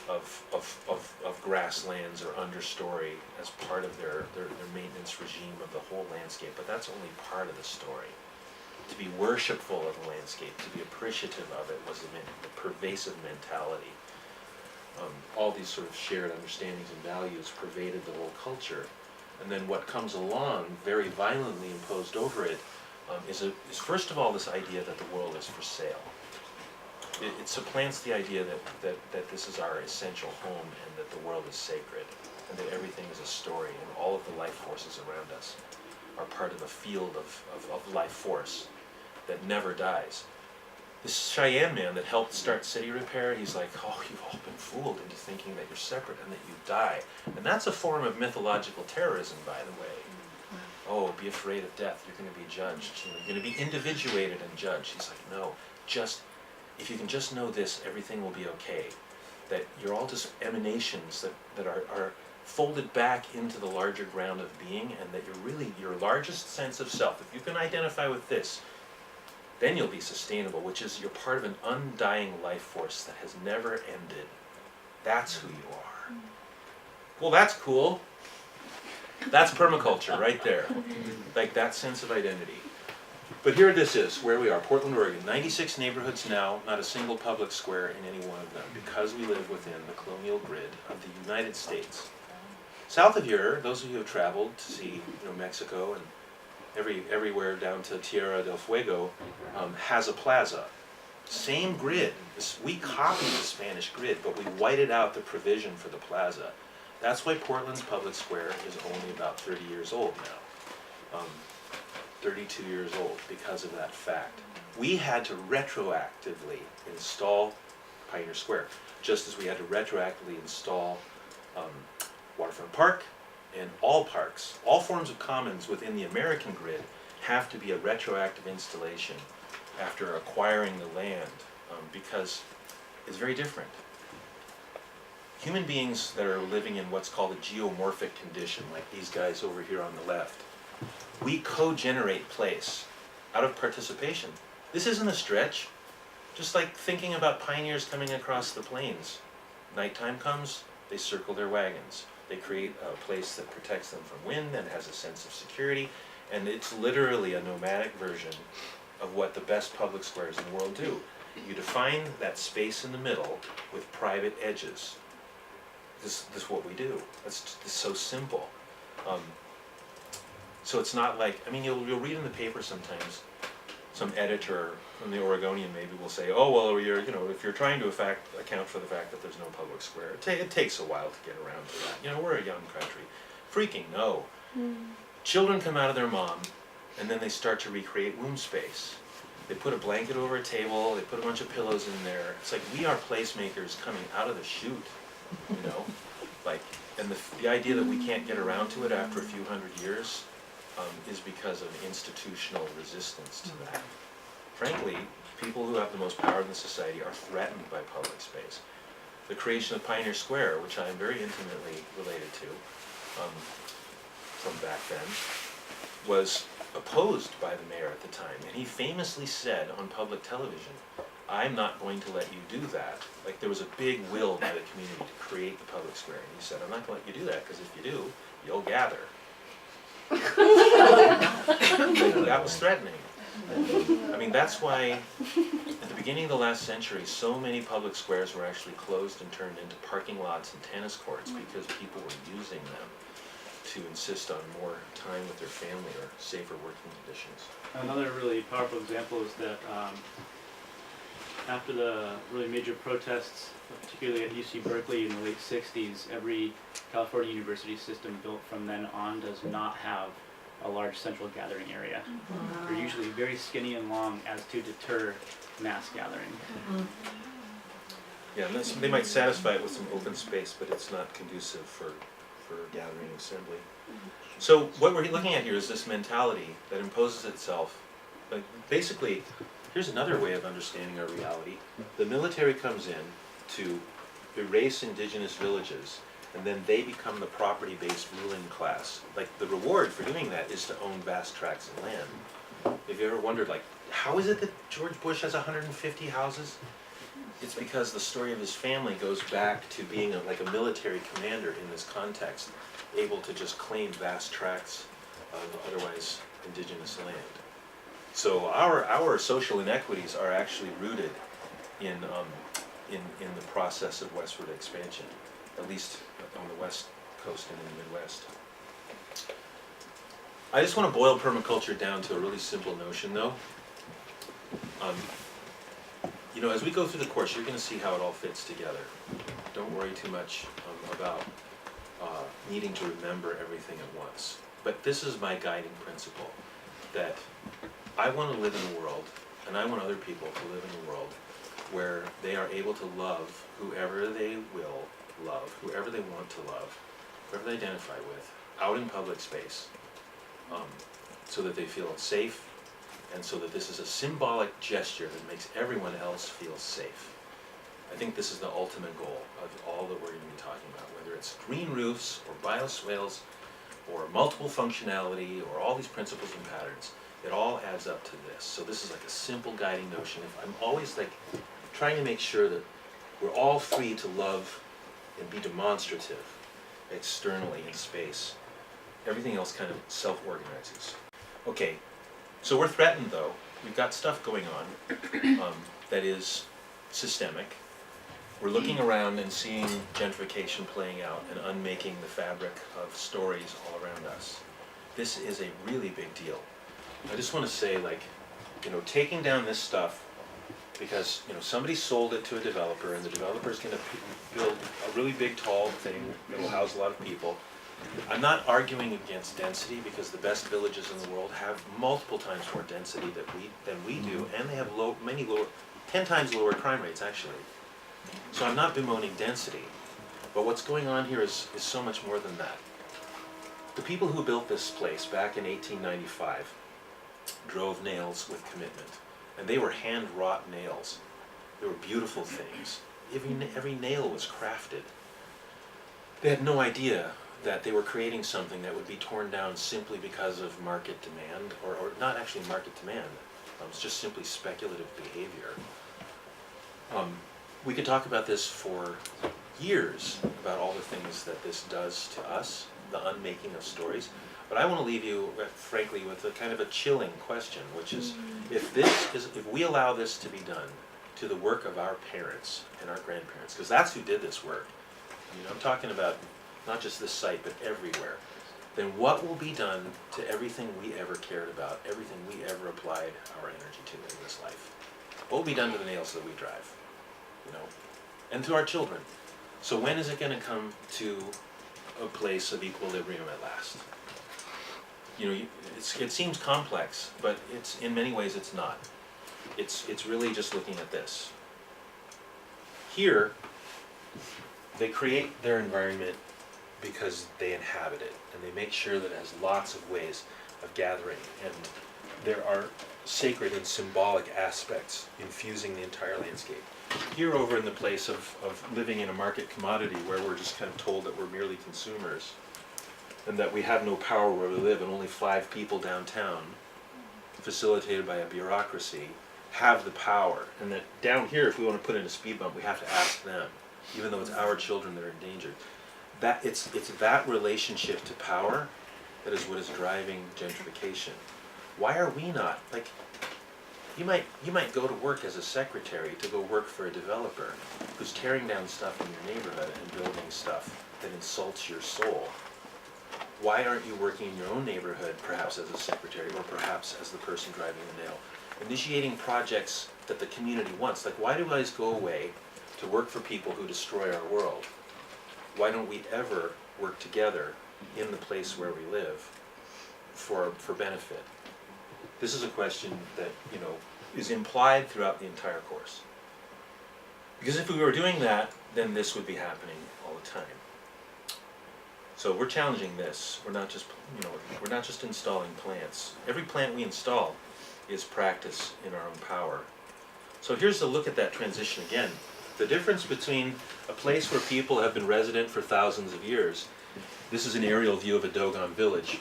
Speaker 2: of grasslands or understory as part of their maintenance regime of the whole landscape, but that's only part of the story. To be worshipful of the landscape, to be appreciative of it was the pervasive mentality. All these sort of shared understandings and values pervaded the whole culture. And then what comes along, very violently imposed over it, is first of all this idea that the world is for sale. It supplants the idea that this is our essential home and that the world is sacred and that everything is a story and all of the life forces around us are part of a field of life force that never dies. This Cheyenne man that helped start City Repair, he's like, oh, you've all been fooled into thinking that you're separate and that you die. And that's a form of mythological terrorism, by the way. Oh, be afraid of death, you're going to be judged. You're going to be individuated and judged. He's like, no, if you can just know this, everything will be okay. That you're all just emanations that are folded back into the larger ground of being, and that you're really your largest sense of self. If you can identify with this, then you'll be sustainable, which is you're part of an undying life force that has never ended. That's who you are. Well, that's cool. That's permaculture right there. Like that sense of identity. But here this is, where we are, Portland, Oregon. 96 neighborhoods now, not a single public square in any one of them, because we live within the colonial grid of the United States. South of here, those of you who have traveled to see Mexico and everywhere down to Tierra del Fuego, has a plaza. Same grid. We copied the Spanish grid, but we whited out the provision for the plaza. That's why Portland's public square is only about 30 years old now. 32 years old because of that fact. We had to retroactively install Pioneer Square, just as we had to retroactively install Waterfront Park, and all parks, all forms of commons within the American grid have to be a retroactive installation after acquiring the land, because it's very different. Human beings that are living in what's called a geomorphic condition, like these guys over here on the left, We co-generate place out of participation. This isn't a stretch. Just like thinking about pioneers coming across the plains. Nighttime comes, they circle their wagons. They create a place that protects them from wind and has a sense of security. And it's literally a nomadic version of what the best public squares in the world do. You define that space in the middle with private edges. This is what we do. It's so simple. So it's not like, I mean, you'll read in the paper sometimes, some editor from the Oregonian maybe will say, oh, well, if you're trying to account for the fact that there's no public square, it takes a while to get around to that. We're a young country. Freaking no. Children come out of their mom, and then they start to recreate womb space. They put a blanket over a table, they put a bunch of pillows in there. It's like we are placemakers coming out of the chute, and the idea that we can't get around to it after a few hundred years is because of institutional resistance to that. Frankly, people who have the most power in the society are threatened by public space. The creation of Pioneer Square, which I am very intimately related to from back then, was opposed by the mayor at the time. And he famously said on public television, I'm not going to let you do that. Like there was a big will by the community to create the public square. And he said, I'm not going to let you do that because if you do, you'll gather. That was threatening. I mean, that's why at the beginning of the last century, so many public squares were actually closed and turned into parking lots and tennis courts because people were using them to insist on more time with their family or safer working conditions.
Speaker 3: Another really powerful example is that after the really major protests, particularly at UC Berkeley in the late 60s, every California university system built from then on does not have a large central gathering area. They're usually very skinny and long as to deter mass gathering.
Speaker 2: Yeah, and they might satisfy it with some open space, but it's not conducive for gathering and assembly. So what we're looking at here is this mentality that imposes itself. Like basically, here's another way of understanding our reality. The military comes in to erase indigenous villages, and then they become the property-based ruling class. Like the reward for doing that is to own vast tracts of land. Have you ever wondered, like, how is it that George Bush has 150 houses? It's because the story of his family goes back to being like a military commander in this context, able to just claim vast tracts of otherwise indigenous land. So our social inequities are actually rooted in the process of westward expansion, at least on the west coast and in the Midwest. I just want to boil permaculture down to a really simple notion, though. As we go through the course, you're going to see how it all fits together. Don't worry too much about needing to remember everything at once. But this is my guiding principle, that I want to live in a world, and I want other people to live in a world where they are able to love whoever they will love, whoever they want to love, whoever they identify with, out in public space, so that they feel safe, and so that this is a symbolic gesture that makes everyone else feel safe. I think this is the ultimate goal of all that we're going to be talking about, whether it's green roofs or bioswales or multiple functionality or all these principles and patterns. It all adds up to this. So this is like a simple guiding notion. I'm always like trying to make sure that we're all free to love and be demonstrative externally in space. Everything else kind of self-organizes. Okay, so we're threatened though. We've got stuff going on that is systemic. We're looking around and seeing gentrification playing out and unmaking the fabric of stories all around us. This is a really big deal. I just want to say, taking down this stuff because, somebody sold it to a developer and the developer's going to build a really big, tall thing that will house a lot of people. I'm not arguing against density because the best villages in the world have multiple times more density than we do, and they have 10 times lower crime rates, actually. So I'm not bemoaning density, but what's going on here is so much more than that. The people who built this place back in 1895 drove nails with commitment, and they were hand-wrought nails. They were beautiful things. Every nail was crafted. They had no idea that they were creating something that would be torn down simply because of market demand, or not actually market demand, it's just simply speculative behavior. We could talk about this for years, about all the things that this does to us, the unmaking of stories, but I want to leave you, frankly, with a kind of a chilling question, which is, if we allow this to be done to the work of our parents and our grandparents, because that's who did this work. I mean, I'm talking about not just this site, but everywhere. Then what will be done to everything we ever cared about, everything we ever applied our energy to in this life? What will be done to the nails that we drive, you know, and to our children? So when is it going to come to a place of equilibrium at last? You know, it seems complex, but it's in many ways it's not. It's really just looking at this. Here, they create their environment because they inhabit it, and they make sure that it has lots of ways of gathering, and there are sacred and symbolic aspects infusing the entire landscape. Here over in the place of living in a market commodity where we're just kind of told that we're merely consumers, and that we have no power where we live, and only 5 people downtown, facilitated by a bureaucracy, have the power, and that down here, if we want to put in a speed bump, we have to ask them, even though it's our children that are endangered. That it's that relationship to power that is what is driving gentrification. Why are we not, like, you might go to work as a secretary to go work for a developer who's tearing down stuff in your neighborhood and building stuff that insults your soul. Why aren't you working in your own neighborhood, perhaps as a secretary, or perhaps as the person driving the nail, initiating projects that the community wants? Like, why do we always go away to work for people who destroy our world? Why don't we ever work together in the place where we live for benefit? This is a question that, you know, is implied throughout the entire course. Because if we were doing that, then this would be happening all the time. So we're challenging this. We're not just, you know, we're not just installing plants. Every plant we install is practice in our own power. So here's a look at that transition again. The difference between a place where people have been resident for thousands of years. This is an aerial view of a Dogon village.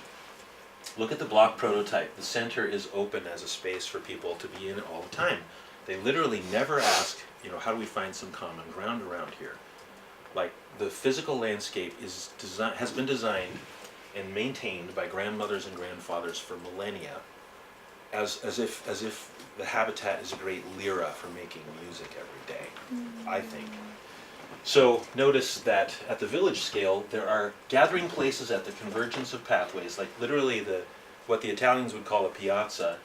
Speaker 2: Look at the block prototype. The center is open as a space for people to be in all the time. They literally never ask, you know, how do we find some common ground around here? Like, the physical landscape has been designed and maintained by grandmothers and grandfathers for millennia, as if the habitat is a great lyra for making music every day, I think. So notice that at the village scale, there are gathering places at the convergence of pathways, like literally what the Italians would call a piazza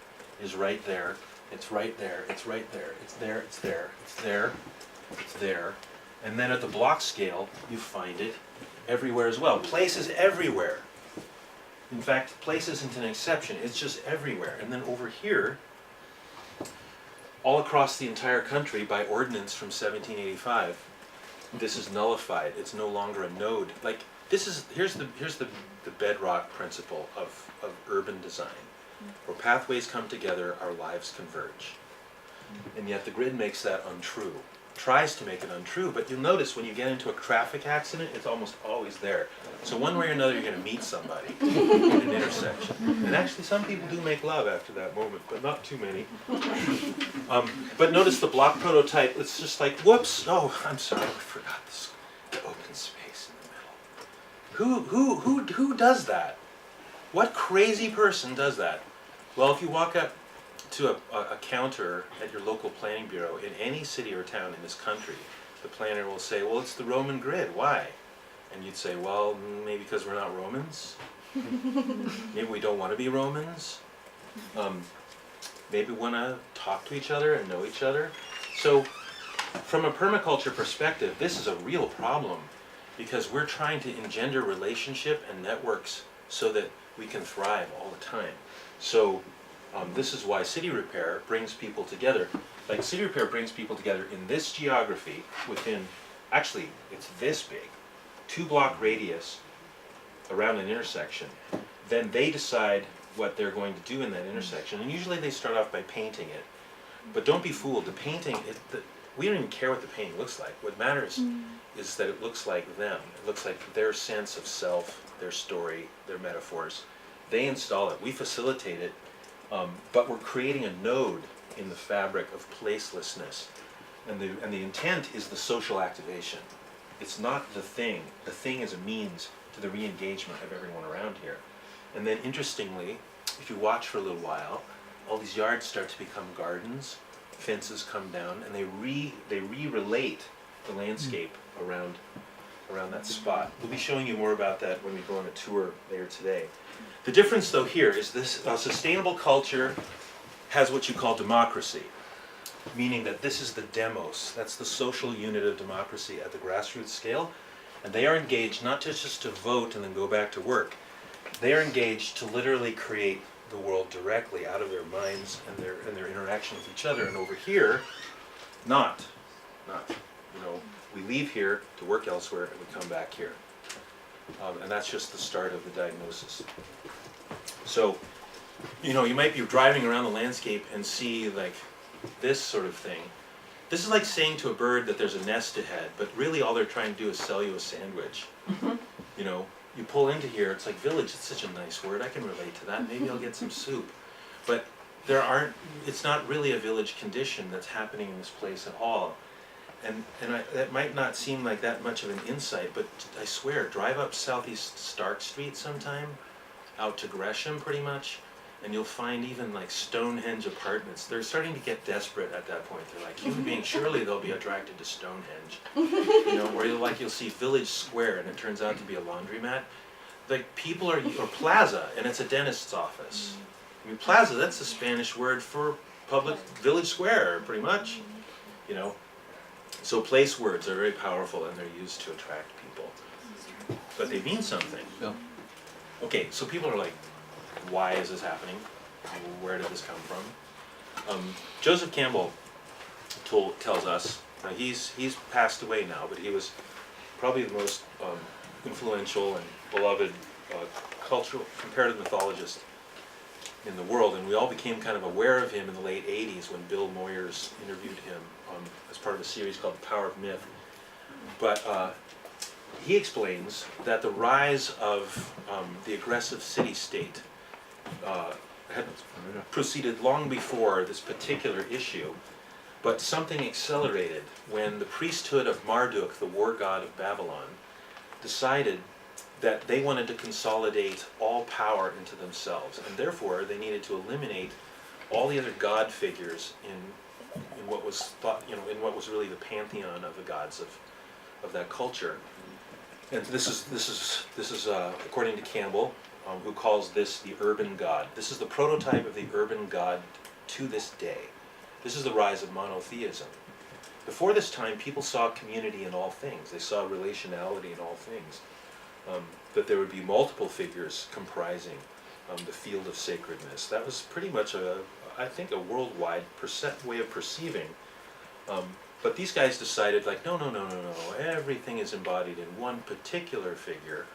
Speaker 2: is right there. It's right there, it's right there, it's there, it's there, it's there, it's there. And then at the block scale, you find it everywhere as well. Place is everywhere. In fact, place isn't an exception, it's just everywhere. And then over here, all across the entire country by ordinance from 1785, this is nullified. It's no longer a node. Like, here's the bedrock principle of urban design. Where pathways come together, our lives converge. And yet the grid makes that untrue. Tries to make it untrue, but you'll notice when you get into a traffic accident, it's almost always there. So one way or another, you're going to meet somebody in an intersection. And actually, some people do make love after that moment, but not too many. But notice the block prototype. It's just like, whoops! Oh, I'm sorry, I forgot the open space in the middle. Who does that? What crazy person does that? Well, if you walk up to a counter at your local planning bureau in any city or town in this country, the planner will say, well, it's the Roman grid. Why? And you'd say, well, maybe because we're not Romans. Maybe we don't want to be Romans. Maybe we want to talk to each other and know each other. So from a permaculture perspective, this is a real problem because we're trying to engender relationship and networks so that we can thrive all the time. So this is why city repair brings people together. Like, city repair brings people together in this geography within, actually, it's this big, 2-block radius around an intersection. Then they decide what they're going to do in that intersection. And usually they start off by painting it. But don't be fooled, the painting, we don't even care what the painting looks like. What matters is that it looks like them. It looks like their sense of self, their story, their metaphors. They install it. We facilitate it, but we're creating a node in the fabric of placelessness. And the intent is the social activation. It's not the thing. The thing is a means to the re-engagement of everyone around here. And then interestingly, if you watch for a little while, all these yards start to become gardens, fences come down, and they re-relate the landscape around that spot. We'll be showing you more about that when we go on a tour later today. The difference though here is this sustainable culture has what you call democracy, meaning that this is the demos, that's the social unit of democracy at the grassroots scale, and they are engaged not just to vote and then go back to work. They are engaged to literally create the world directly out of their minds and their interaction with each other. And over here, not. You know, we leave here to work elsewhere and we come back here. And that's just the start of the diagnosis. So, you know, you might be driving around the landscape and see like this sort of thing. This is like saying to a bird that there's a nest ahead, but really all they're trying to do is sell you a sandwich. You know, you pull into here, it's like village, it's such a nice word, I can relate to that, maybe I'll get some soup. But it's not really a village condition that's happening in this place at all. And that might not seem like that much of an insight, but I swear, drive up Southeast Stark Street sometime, out to Gresham pretty much, and you'll find even like Stonehenge apartments. They're starting to get desperate at that point. They're like, human beings, surely they'll be attracted to Stonehenge. You know, or you'll see Village Square and it turns out to be a laundromat. Like people or plaza, and it's a dentist's office. I mean, plaza, that's the Spanish word for public village square, pretty much. You know, so place words are very powerful and they're used to attract people. But they mean something.
Speaker 5: Yeah.
Speaker 2: Okay, so people are like, why is this happening? Where did this come from? Joseph Campbell tells us, he's passed away now, but he was probably the most influential and beloved cultural comparative mythologist in the world, and we all became kind of aware of him in the late 80s when Bill Moyers interviewed him as part of a series called The Power of Myth. But he explains that the rise of the aggressive city-state had proceeded long before this particular issue, but something accelerated when the priesthood of Marduk, the war god of Babylon, decided that they wanted to consolidate all power into themselves, and therefore they needed to eliminate all the other god figures in what was thought, you know, in what was really the pantheon of the gods of that culture. And this is according to Campbell, who calls this the urban god. This is the prototype of the urban god to this day. This is the rise of monotheism. Before this time, people saw community in all things. They saw relationality in all things. That there would be multiple figures comprising the field of sacredness. That was pretty much I think a worldwide way of perceiving. But these guys decided like, no, everything is embodied in one particular figure.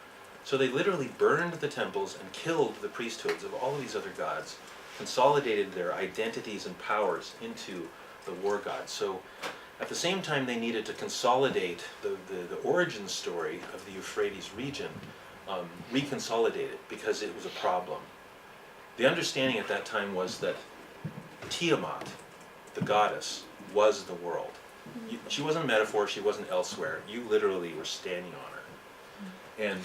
Speaker 2: So they literally burned the temples and killed the priesthoods of all of these other gods, consolidated their identities and powers into the war gods. So at the same time they needed to consolidate the origin story of the Euphrates region, reconsolidate it because it was a problem. The understanding at that time was that Tiamat, the goddess, was the world. She wasn't a metaphor, she wasn't elsewhere. You literally were standing on her. And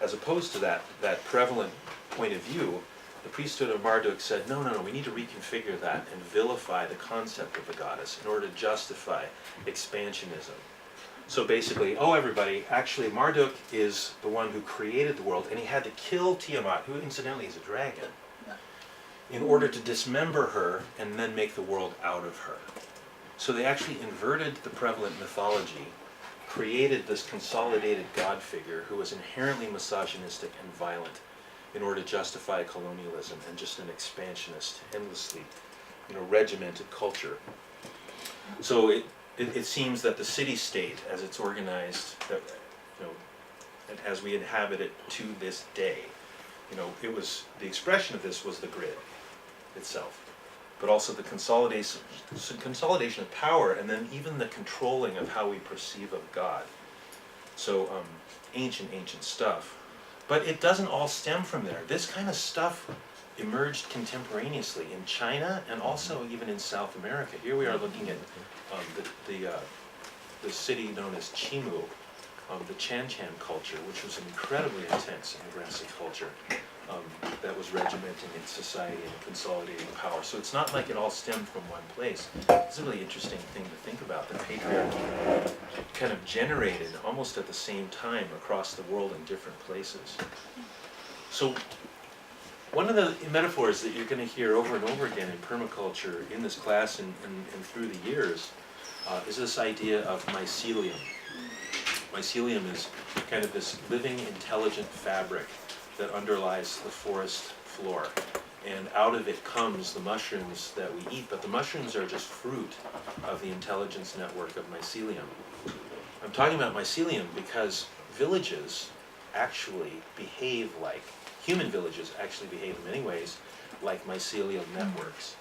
Speaker 2: as opposed to that prevalent point of view, the priesthood of Marduk said, no, we need to reconfigure that and vilify the concept of the goddess in order to justify expansionism. So basically, everybody, actually Marduk is the one who created the world, and he had to kill Tiamat, who incidentally is a dragon, in order to dismember her and then make the world out of her. So they actually inverted the prevalent mythology, created this consolidated god figure who was inherently misogynistic and violent in order to justify colonialism and just an expansionist, endlessly, regimented culture. So it seems that the city-state, as it's organized, and as we inhabit it to this day, it was the expression of this was the grid itself. but also the consolidation of power, and then even the controlling of how we perceive of God. So ancient stuff. But it doesn't all stem from there. This kind of stuff emerged contemporaneously in China and also even in South America. Here we are looking at the city known as Chimu, the Chan culture, which was an incredibly intense and aggressive culture that was regimenting its society and consolidating power. So it's not like it all stemmed from one place. It's a really interesting thing to think about, that patriarchy kind of generated almost at the same time across the world in different places. So one of the metaphors that you're going to hear over and over again in permaculture in this class and through the years is this idea of mycelium. Mycelium is kind of this living, intelligent fabric that underlies the forest floor. And out of it comes the mushrooms that we eat, but the mushrooms are just fruit of the intelligence network of mycelium. I'm talking about mycelium because villages actually behave like, human villages actually behave in many ways like mycelial networks.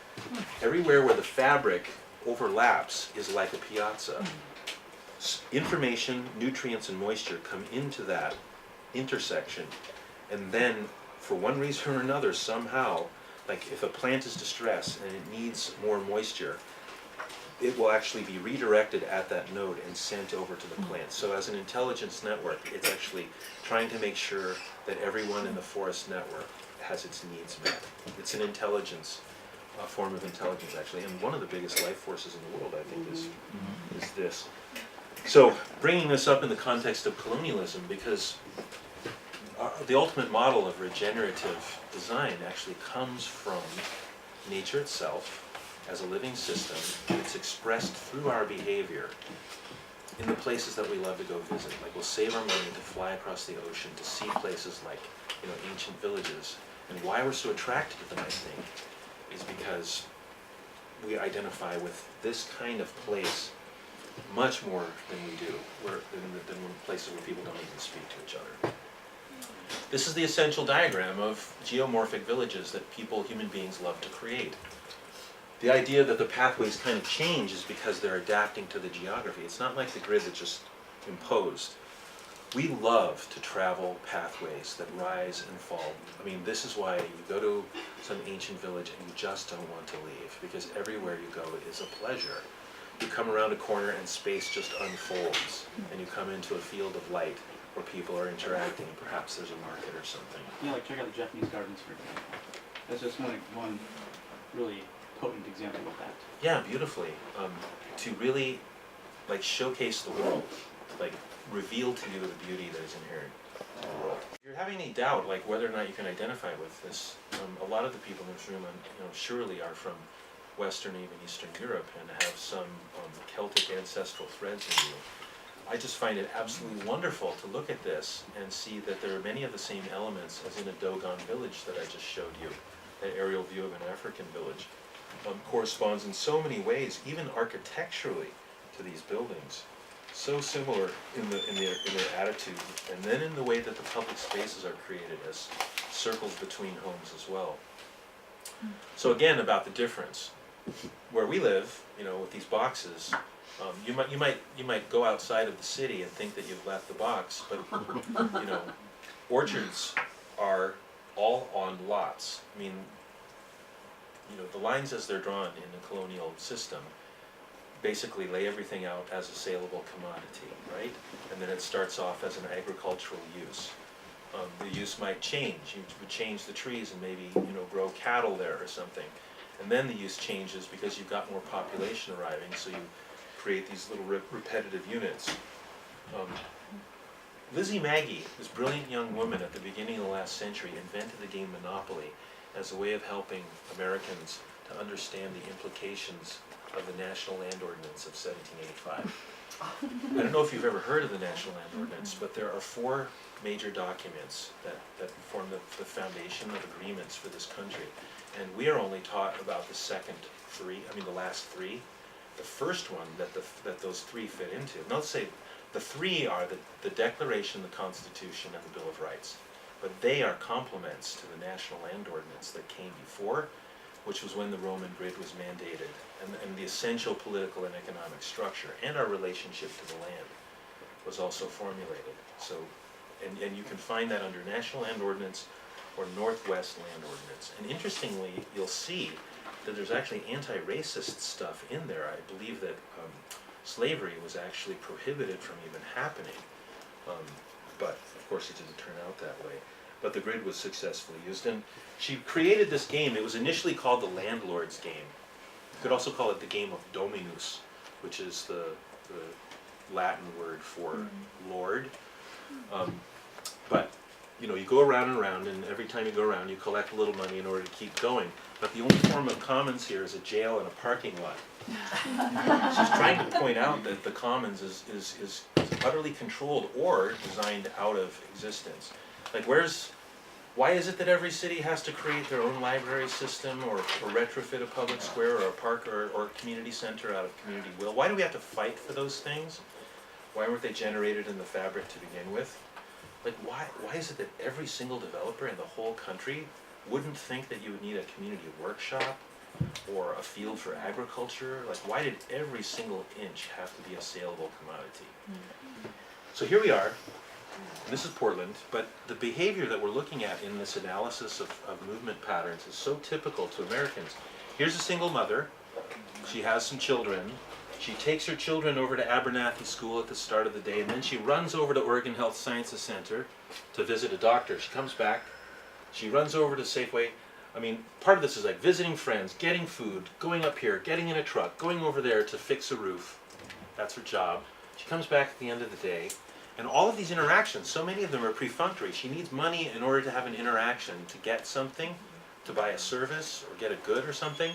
Speaker 2: Everywhere where the fabric overlaps is like a piazza. Information, nutrients, and moisture come into that intersection, and then for one reason or another, somehow, like if a plant is distressed and it needs more moisture, it will actually be redirected at that node and sent over to the plant. So as an intelligence network, it's actually trying to make sure that everyone in the forest network has its needs met. It's an intelligence, a form of intelligence actually, and one of the biggest life forces in the world, I think, is this. So bringing this up in the context of colonialism, because the ultimate model of regenerative design actually comes from nature itself as a living system, and it's expressed through our behavior in the places that we love to go visit. Like we'll save our money to fly across the ocean to see places like, you know, ancient villages. And why we're so attracted to them, I think, is because we identify with this kind of place much more than we do, than places where people don't even speak to each other. This is the essential diagram of geomorphic villages that human beings love to create. The idea that the pathways kind of change is because they're adapting to the geography. It's not like the grid that's just imposed. We love to travel pathways that rise and fall. I mean, this is why you go to some ancient village and you just don't want to leave, because everywhere you go is a pleasure. You come around a corner and space just unfolds, and you come into a field of light where people are interacting. Perhaps there's a market or something.
Speaker 3: Yeah, like check out the Japanese gardens, for example. That's just one really potent example of that.
Speaker 2: Yeah, beautifully. To really like showcase the world, like reveal to you the beauty that is inherent in the world. If you're having any doubt, like whether or not you can identify with this, a lot of the people in this room, surely are from Western, even Eastern Europe, and have some Celtic ancestral threads in you. I just find it absolutely wonderful to look at this and see that there are many of the same elements as in a Dogon village that I just showed you. That aerial view of an African village corresponds in so many ways, even architecturally, to these buildings. So similar in their attitude, and then in the way that the public spaces are created as circles between homes as well. So again, about the difference. Where we live, with these boxes, you might go outside of the city and think that you've left the box, but orchards are all on lots. I mean, the lines as they're drawn in the colonial system basically lay everything out as a saleable commodity, right? And then it starts off as an agricultural use. The use might change. You would change the trees and maybe grow cattle there or something. And then the use changes because you've got more population arriving, so you create these little repetitive units. Lizzie Magie, this brilliant young woman at the beginning of the last century, invented the game Monopoly as a way of helping Americans to understand the implications of the National Land Ordinance of 1785. I don't know if you've ever heard of the National Land Ordinance, but there are 4 major documents that form the foundation of agreements for this country. And we are only taught about the last 3. The first one that those 3 fit into. And let's say the 3 are the Declaration, the Constitution, and the Bill of Rights. But they are complements to the National Land Ordinance that came before which was when the Roman grid was mandated, and the essential political and economic structure and our relationship to the land was also formulated. So, and you can find that under National Land Ordinance or Northwest Land Ordinance. And interestingly, you'll see that there's actually anti-racist stuff in there. I believe that slavery was actually prohibited from even happening. But of course it didn't turn out that way. But the grid was successfully used. And she created this game. It was initially called the Landlord's game. You could also call it the game of Dominus, which is the Latin word for Lord. But you know, you go around and around, and every time you go around, you collect a little money in order to keep going. But the only form of commons here is a jail and a parking lot. She's trying to point out that the commons is utterly controlled or designed out of existence. Like, why is it that every city has to create their own library system or retrofit a public square or a park or a community center out of community will? Why do we have to fight for those things? Why weren't they generated in the fabric to begin with? Like, why is it that every single developer in the whole country wouldn't think that you would need a community workshop or a field for agriculture? Like, why did every single inch have to be a saleable commodity? So here we are, and this is Portland, but the behavior that we're looking at in this analysis of movement patterns is so typical to Americans. Here's a single mother. She has some children. She takes her children over to Abernathy School at the start of the day, and then she runs over to Oregon Health Sciences Center to visit a doctor. She comes back, she runs over to Safeway. I mean, part of this is like visiting friends, getting food, going up here, getting in a truck, going over there to fix a roof. That's her job. She comes back at the end of the day, and all of these interactions, so many of them are perfunctory. She needs money in order to have an interaction, to get something, to buy a service, or get a good or something.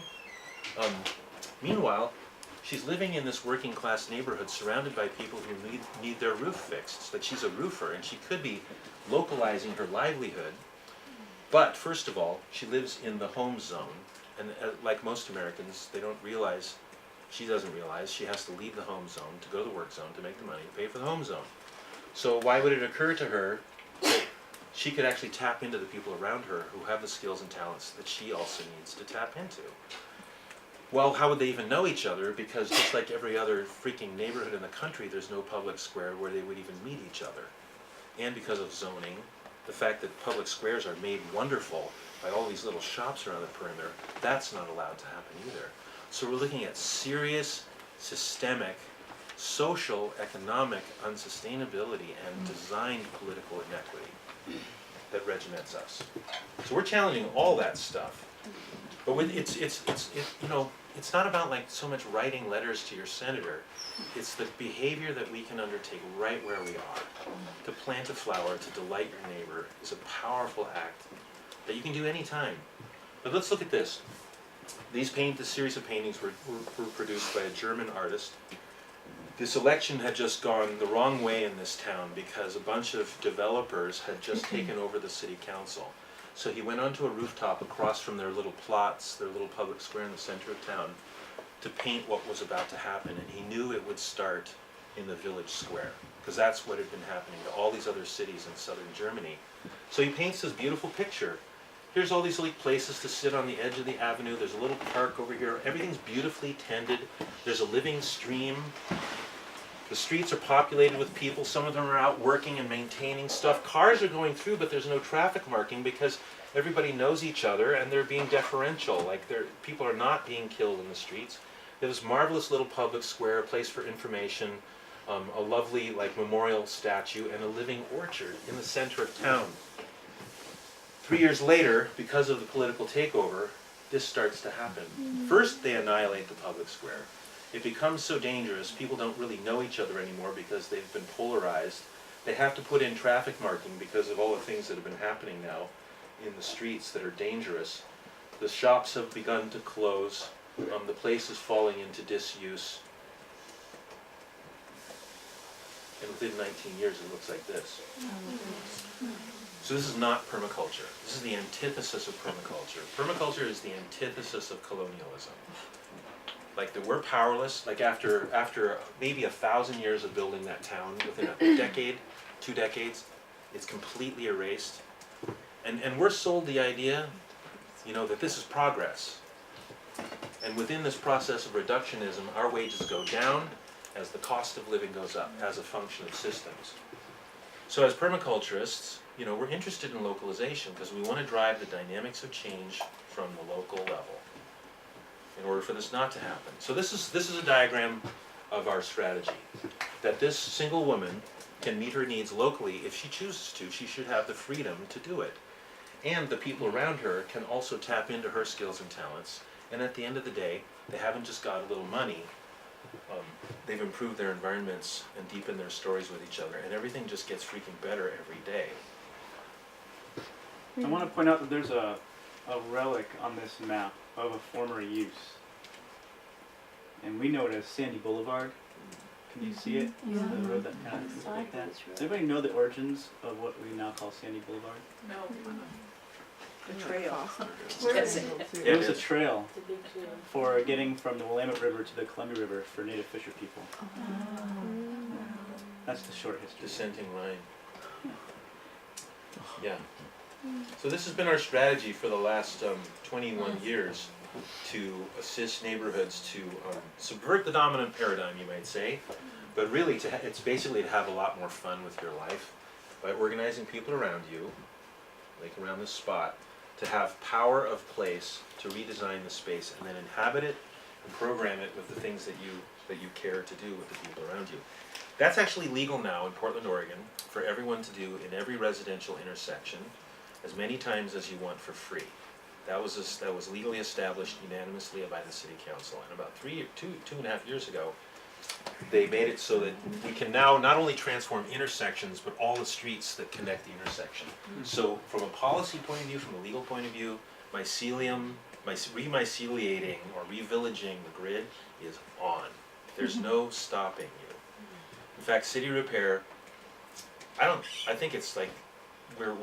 Speaker 2: Meanwhile, she's living in this working class neighborhood surrounded by people who need their roof fixed. Like, she's a roofer and she could be localizing her livelihood. But first of all, she lives in the home zone. And like most Americans, they don't realize, she doesn't realize, she has to leave the home zone to go to the work zone to make the money to pay for the home zone. So why would it occur to her that she could actually tap into the people around her who have the skills and talents that she also needs to tap into? Well, how would they even know each other? Because just like every other freaking neighborhood in the country, there's no public square where they would even meet each other. And because of zoning, the fact that public squares are made wonderful by all these little shops around the perimeter, that's not allowed to happen either. So we're looking at serious, systemic, social, economic unsustainability and designed political inequity that regiments us. So we're challenging all that stuff. But it's not about like so much writing letters to your senator. It's the behavior that we can undertake right where we are. To plant a flower, to delight your neighbor, is a powerful act that you can do anytime. But let's look at this. This series of paintings were produced by a German artist. This election had just gone the wrong way in this town because a bunch of developers had just taken over the city council. So he went onto a rooftop across from their little plots, their little public square in the center of town, to paint what was about to happen. And he knew it would start in the village square, because that's what had been happening to all these other cities in southern Germany. So he paints this beautiful picture. Here's all these like places to sit on the edge of the avenue. There's a little park over here. Everything's beautifully tended. There's a living stream. The streets are populated with people. Some of them are out working and maintaining stuff. Cars are going through, but there's no traffic marking because everybody knows each other and they're being deferential. Like, people are not being killed in the streets. There's this marvelous little public square, a place for information, a lovely like memorial statue, and a living orchard in the center of town. 3 years later, because of the political takeover, this starts to happen. First, they annihilate the public square. It becomes so dangerous, people don't really know each other anymore because they've been polarized. They have to put in traffic marking because of all the things that have been happening now in the streets that are dangerous. The shops have begun to close. The place is falling into disuse. And within 19 years, it looks like this. So this is not permaculture. This is the antithesis of permaculture. Permaculture is the antithesis of colonialism. Like, that we're powerless. Like, after maybe 1,000 years of building that town, within a decade, 2 decades, it's completely erased. And we're sold the idea, that this is progress. And within this process of reductionism, our wages go down as the cost of living goes up as a function of systems. So as permaculturists, you know, we're interested in localization because we want to drive the dynamics of change from the local level in order for this not to happen. So this is a diagram of our strategy, that this single woman can meet her needs locally if she chooses to. She should have the freedom to do it. And the people around her can also tap into her skills and talents. And at the end of the day, they haven't just got a little money. They've improved their environments and deepened their stories with each other. And everything just gets freaking better every day.
Speaker 3: I want to point out that there's a relic on this map of a former use. And we know it as Sandy Boulevard. Can you see it?
Speaker 5: Yeah.
Speaker 3: The road that kind of looks like that. Does anybody know the origins of what we now call Sandy Boulevard?
Speaker 5: No.
Speaker 1: The trail.
Speaker 5: Yes.
Speaker 3: It was a trail for getting from the Willamette River to the Columbia River for native fisher people. That's the short history.
Speaker 2: Dissenting line. Yeah. So this has been our strategy for the last 21 years to assist neighborhoods to subvert the dominant paradigm, you might say, but really it's basically to have a lot more fun with your life by organizing people around you, like around this spot, to have power of place, to redesign the space and then inhabit it and program it with the things that you care to do with the people around you. That's actually legal now in Portland, Oregon, for everyone to do in every residential intersection as many times as you want for free. That was legally established unanimously by the city council, and about 2.5 years ago, they made it so that we can now not only transform intersections, but all the streets that connect the intersection. So from a policy point of view, from a legal point of view, mycelium, remyceliating or revillaging the grid is on. There's no stopping you. In fact, city repair, I think it's like we're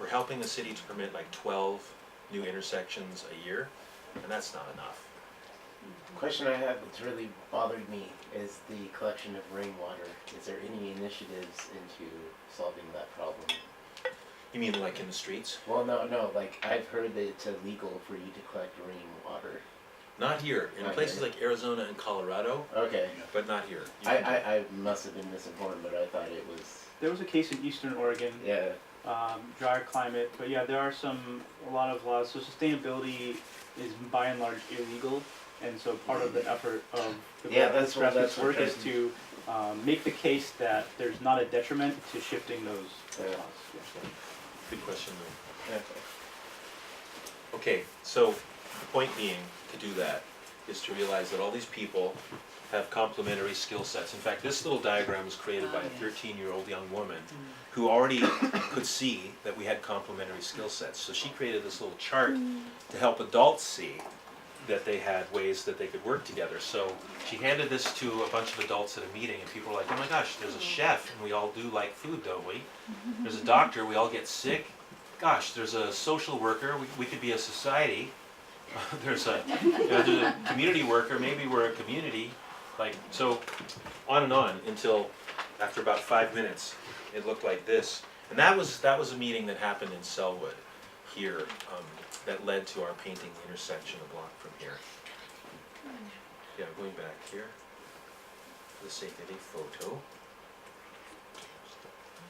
Speaker 2: helping the city to permit like 12 new intersections a year, and that's not enough.
Speaker 4: Question I have that's really bothered me is the collection of rainwater. Is there any initiatives into solving that problem?
Speaker 2: You mean like in the streets?
Speaker 4: Well, no, like I've heard that it's illegal for you to collect rainwater.
Speaker 2: Not here. In
Speaker 4: Not
Speaker 2: places
Speaker 4: here.
Speaker 2: like Arizona and Colorado,
Speaker 4: Okay.
Speaker 2: but not here.
Speaker 4: I must have been misinformed, but I thought it was,
Speaker 3: There was a case in Eastern Oregon,
Speaker 4: yeah.
Speaker 3: drier climate, but yeah, there are a lot of laws. So sustainability is by and large illegal, and so part of the effort of the
Speaker 4: That's what
Speaker 3: work is
Speaker 4: I'm-
Speaker 3: to make the case that there's not a detriment to shifting those
Speaker 4: Yeah.
Speaker 3: laws. Yeah.
Speaker 2: Good question, though.
Speaker 4: Okay.
Speaker 2: Okay, so the point being to do that is to realize that all these people have complementary skill sets. In fact, this little diagram was created by a 13-year-old young woman who already could see that we had complementary skill sets. So she created this little chart to help adults see that they had ways that they could work together. So she handed this to a bunch of adults at a meeting, and people were like, oh my gosh, there's a chef, and we all do like food, don't we? There's a doctor, we all get sick. Gosh, there's a social worker, we could be a society. There's a community worker, maybe we're a community. Like, so on and on until after about 5 minutes, it looked like this. And that was a meeting that happened in Selwood here, that led to our painting the intersection a block from here. Yeah, going back here for the sake of a photo.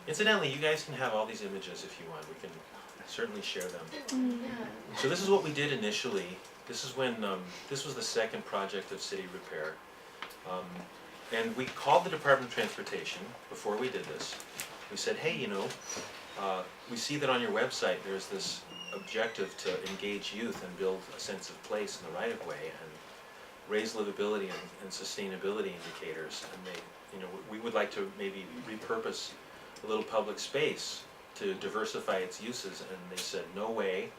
Speaker 2: Incidentally, you guys can have all these images if you want. We can certainly share them. So this is what we did initially. This is when, this was the second project of city repair. And we called the Department of Transportation before we did this. We said, hey, you know, we see that on your website there's this objective to engage youth and build a sense of place in the right-of-way and raise livability and sustainability indicators. And they, you know, we would like to maybe repurpose a little public space to diversify its uses. And they said, no way,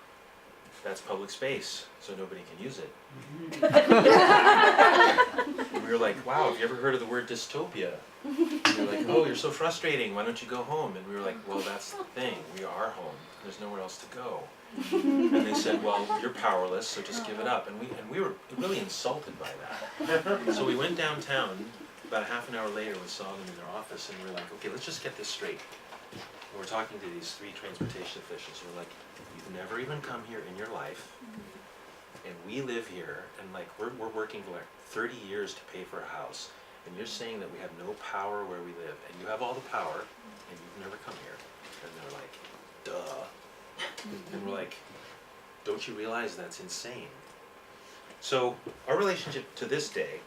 Speaker 2: that's public space, so nobody can use it. And we were like, wow, have you ever heard of the word dystopia? And they were like, oh, you're so frustrating, why don't you go home? And we were like, well, that's the thing, we are home, there's nowhere else to go. And they said, well, you're powerless, so just give it up. And we were really insulted by that. So we went downtown, about a half an hour later we saw them in their office, and we were like, okay, let's just get this straight. And we're talking to these 3 transportation officials, we're like, you've never even come here in your life. and we live here, and like we're working for like 30 years to pay for a house, and you're saying that we have no power where we live, and you have all the power, and you've never come here. And they're like, duh. And we're like, don't you realize that's insane? So our relationship to this day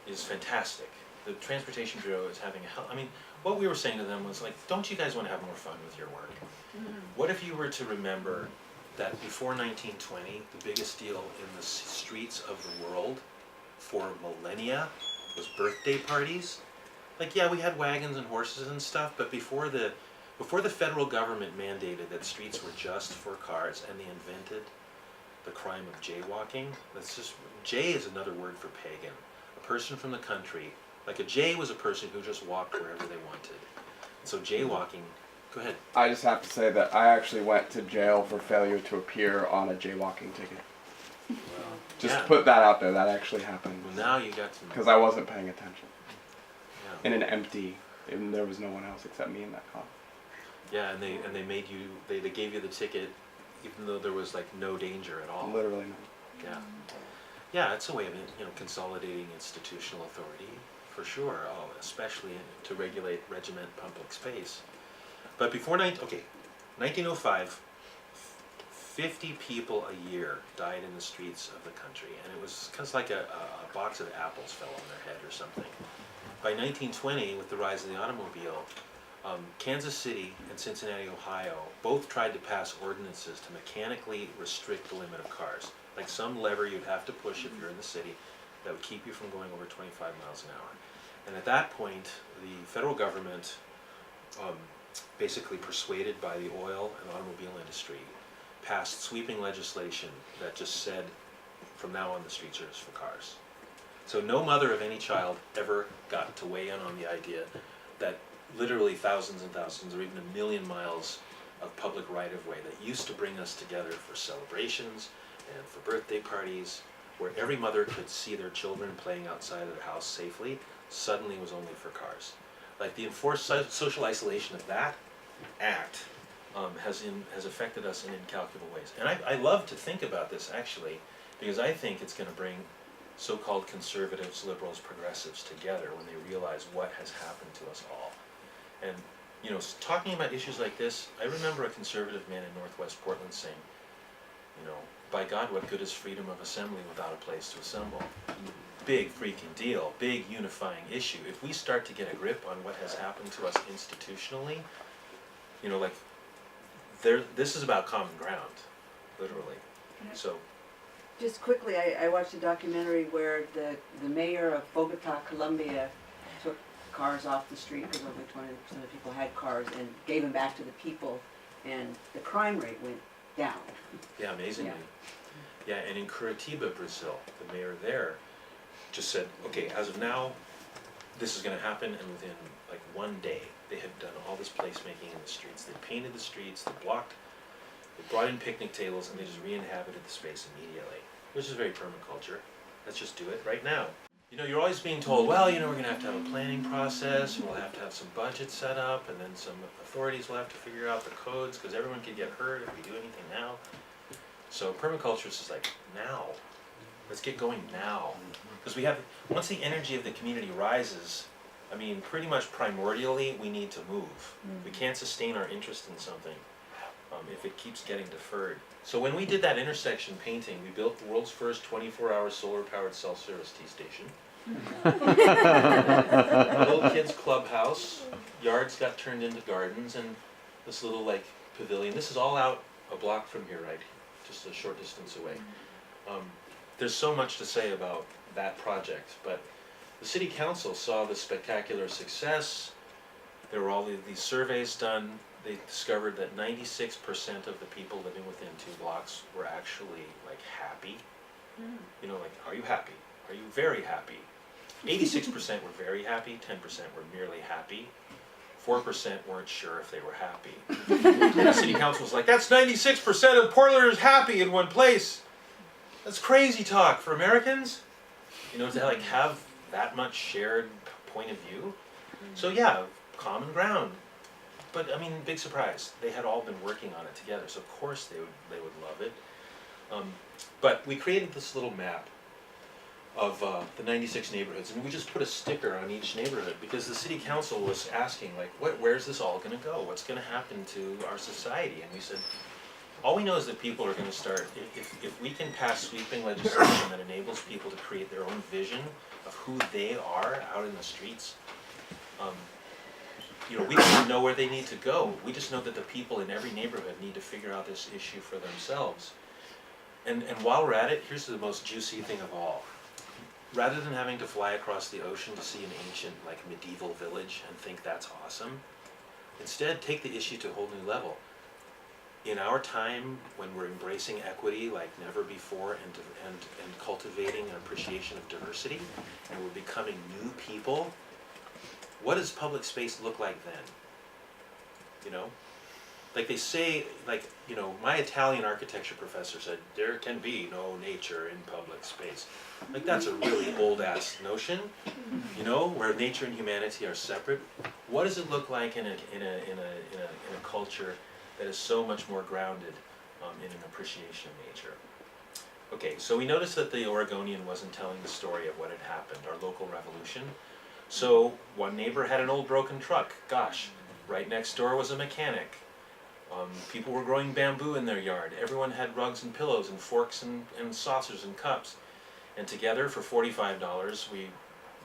Speaker 2: is fantastic. The Transportation Bureau is having I mean, what we were saying to them was like, don't you guys want to have more fun with your work? What if you were to remember that before 1920, the biggest deal in the streets of the world for millennia was birthday parties? Like, yeah, we had wagons and horses and stuff, but before the federal government mandated that streets were just for cars, and they invented the crime of jaywalking, jay is another word for pagan. A person from the country, like a jay was a person who just walked wherever they wanted. So jaywalking, go ahead.
Speaker 5: I just have to say that I actually went to jail for failure to appear on a jaywalking ticket. Just
Speaker 2: Yeah.
Speaker 5: put that out there, that actually happened.
Speaker 2: Well, now you got some.
Speaker 5: Because I wasn't paying attention.
Speaker 2: Yeah.
Speaker 5: In an empty, and there was no one else except me in that car.
Speaker 2: Yeah, and they made you, they gave you the ticket, even though there was like no danger at all.
Speaker 5: Literally no.
Speaker 2: Yeah. Yeah, it's a way of consolidating institutional authority for sure, especially to regiment public space. But before 1905, 50 people a year died in the streets of the country, and it was because like a box of apples fell on their head or something. By 1920, with the rise of the automobile, Kansas City and Cincinnati, Ohio, both tried to pass ordinances to mechanically restrict the limit of cars. Like some lever you'd have to push if you're in the city that would keep you from going over 25 miles an hour. And at that point, the federal government, basically persuaded by the oil and automobile industry, passed sweeping legislation that just said, from now on the streets are just for cars. So no mother of any child ever got to weigh in on the idea that literally thousands and thousands, or even 1 million miles of public right-of-way that used to bring us together for celebrations and for birthday parties, where every mother could see their children playing outside of their house safely, suddenly was only for cars. Like the enforced social isolation of that act has affected us in incalculable ways. And I love to think about this actually, because I think it's going to bring so-called conservatives, liberals, progressives together when they realize what has happened to us all. And you know, talking about issues like this, I remember a conservative man in Northwest Portland saying, you know, by God, what good is freedom of assembly without a place to assemble? Big freaking deal, big unifying issue. If we start to get a grip on what has happened to us institutionally, you know, like, this is about common ground, literally. So,
Speaker 6: Just quickly, I watched a documentary where the mayor of Bogota, Colombia, took cars off the street because over 20% of people had cars and gave them back to the people, and the crime rate went down.
Speaker 2: yeah, amazingly. Yeah, and in Curitiba, Brazil, the mayor there just said, okay, as of now, this is going to happen, and within like 1 day, they had done all this placemaking in the streets. They painted the streets, they brought in picnic tables, and they just re-inhabited the space immediately, which is very permaculture. Let's just do it right now. You know, you're always being told, well, you know, we're going to have a planning process, and we'll have to have some budget set up, and then some authorities will have to figure out the codes, because everyone could get hurt if we do anything now. So permaculture is just like, now. Let's get going now. Because once the energy of the community rises, I mean, pretty much primordially, we need to move. We can't sustain our interest in something if it keeps getting deferred. So when we did that intersection painting, we built the world's first 24-hour solar-powered self-service tea station. A little kids' clubhouse. Yards got turned into gardens, and this little like pavilion. This is all out a block from here, right? Just a short distance away. There's so much to say about that project, but the city council saw the spectacular success. There were all these surveys done. They discovered that 96% of the people living within 2 blocks were actually like happy. You know, like, are you happy? Are you very happy? 86% were very happy, 10% were merely happy, 4% weren't sure if they were happy. And the city council was like, that's 96% of Portlanders happy in one place. That's crazy talk for Americans. You know, to like have that much shared point of view. So yeah, common ground. But I mean, big surprise. They had all been working on it together, so of course they would love it. But we created this little map of the 96 neighborhoods, and we just put a sticker on each neighborhood because the city council was asking, like, where's this all going to go? What's going to happen to our society? And we said, all we know is that people are going to start, if we can pass sweeping legislation that enables people to create their own vision of who they are out in the streets, we don't even know where they need to go. We just know that the people in every neighborhood need to figure out this issue for themselves. And while we're at it, here's the most juicy thing of all. Rather than having to fly across the ocean to see an ancient, like, medieval village and think that's awesome, instead take the issue to a whole new level. In our time, when we're embracing equity like never before and cultivating an appreciation of diversity, and we're becoming new people, what does public space look like then? You know? Like they say, like, you know, my Italian architecture professor said, there can be no nature in public space. Like, that's a really old-ass notion, you know, where nature and humanity are separate. What does it look like in a culture that is so much more grounded in an appreciation of nature? Okay, so we noticed that the Oregonian wasn't telling the story of what had happened, our local revolution. So one neighbor had an old broken truck. Gosh, right next door was a mechanic. People were growing bamboo in their yard. Everyone had rugs and pillows and forks and saucers and cups. And together, for $45, we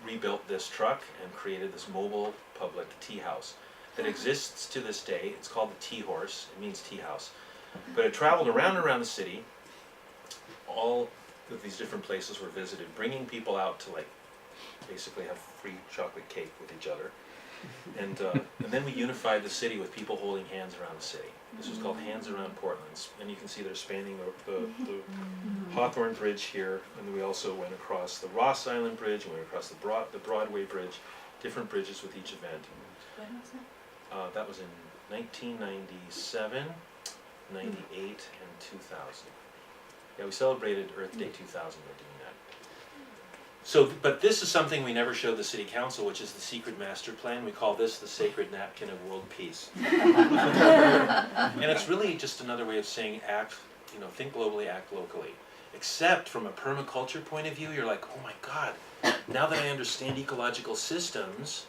Speaker 2: rebuilt this truck and created this mobile public tea house that exists to this day. It's called the Tea Horse. It means tea house. But it traveled around and around the city. All of these different places were visited, bringing people out to, like, basically have free chocolate cake with each other. And then we unified the city with people holding hands around the city. This was called Hands Around Portland. And you can see they're spanning the Hawthorne Bridge here. And then we also went across the Ross Island Bridge, and we went across the Broadway Bridge, different bridges with each event.
Speaker 1: When was that?
Speaker 2: That was in 1997, 98, and 2000. Yeah, we celebrated Earth Day 2000 by doing that. So, but this is something we never showed the city council, which is the secret master plan. We call this the sacred napkin of world peace. And it's really just another way of saying act, you know, think globally, act locally. Except from a permaculture point of view, you're like, oh my God, now that I understand ecological systems,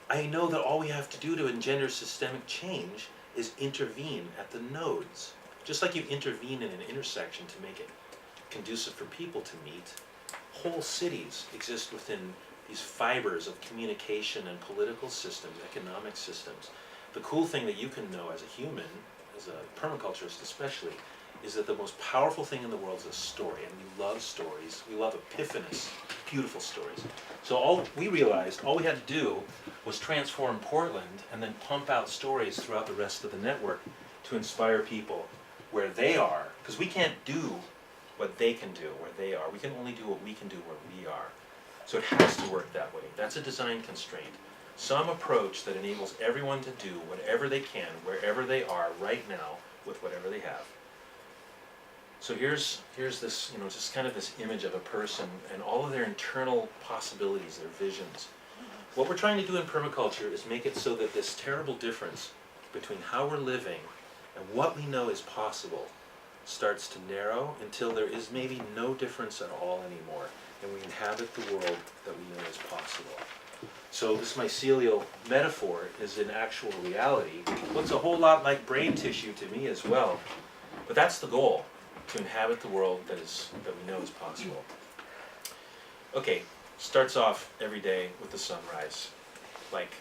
Speaker 2: I know that all we have to do to engender systemic change is intervene at the nodes. Just like you intervene in an intersection to make it conducive for people to meet, whole cities exist within these fibers of communication and political systems, economic systems. The cool thing that you can know as a human, as a permaculturist especially, is that the most powerful thing in the world is a story, and we love stories. We love epiphanous, beautiful stories. So all we realized, all we had to do was transform Portland and then pump out stories throughout the rest of the network to inspire people where they are, because we can't do what they can do where they are. We can only do what we can do where we are. So it has to work that way. That's a design constraint. Some approach that enables everyone to do whatever they can, wherever they are right now, with whatever they have. So here's this, you know, just kind of this image of a person and all of their internal possibilities, their visions. What we're trying to do in permaculture is make it so that this terrible difference between how we're living and what we know is possible starts to narrow until there is maybe no difference at all anymore, and we inhabit the world that we know is possible. So this mycelial metaphor is an actual reality. Looks a whole lot like brain tissue to me as well, but that's the goal, to inhabit the world that we know is possible. Okay, starts off every day with the sunrise. Like,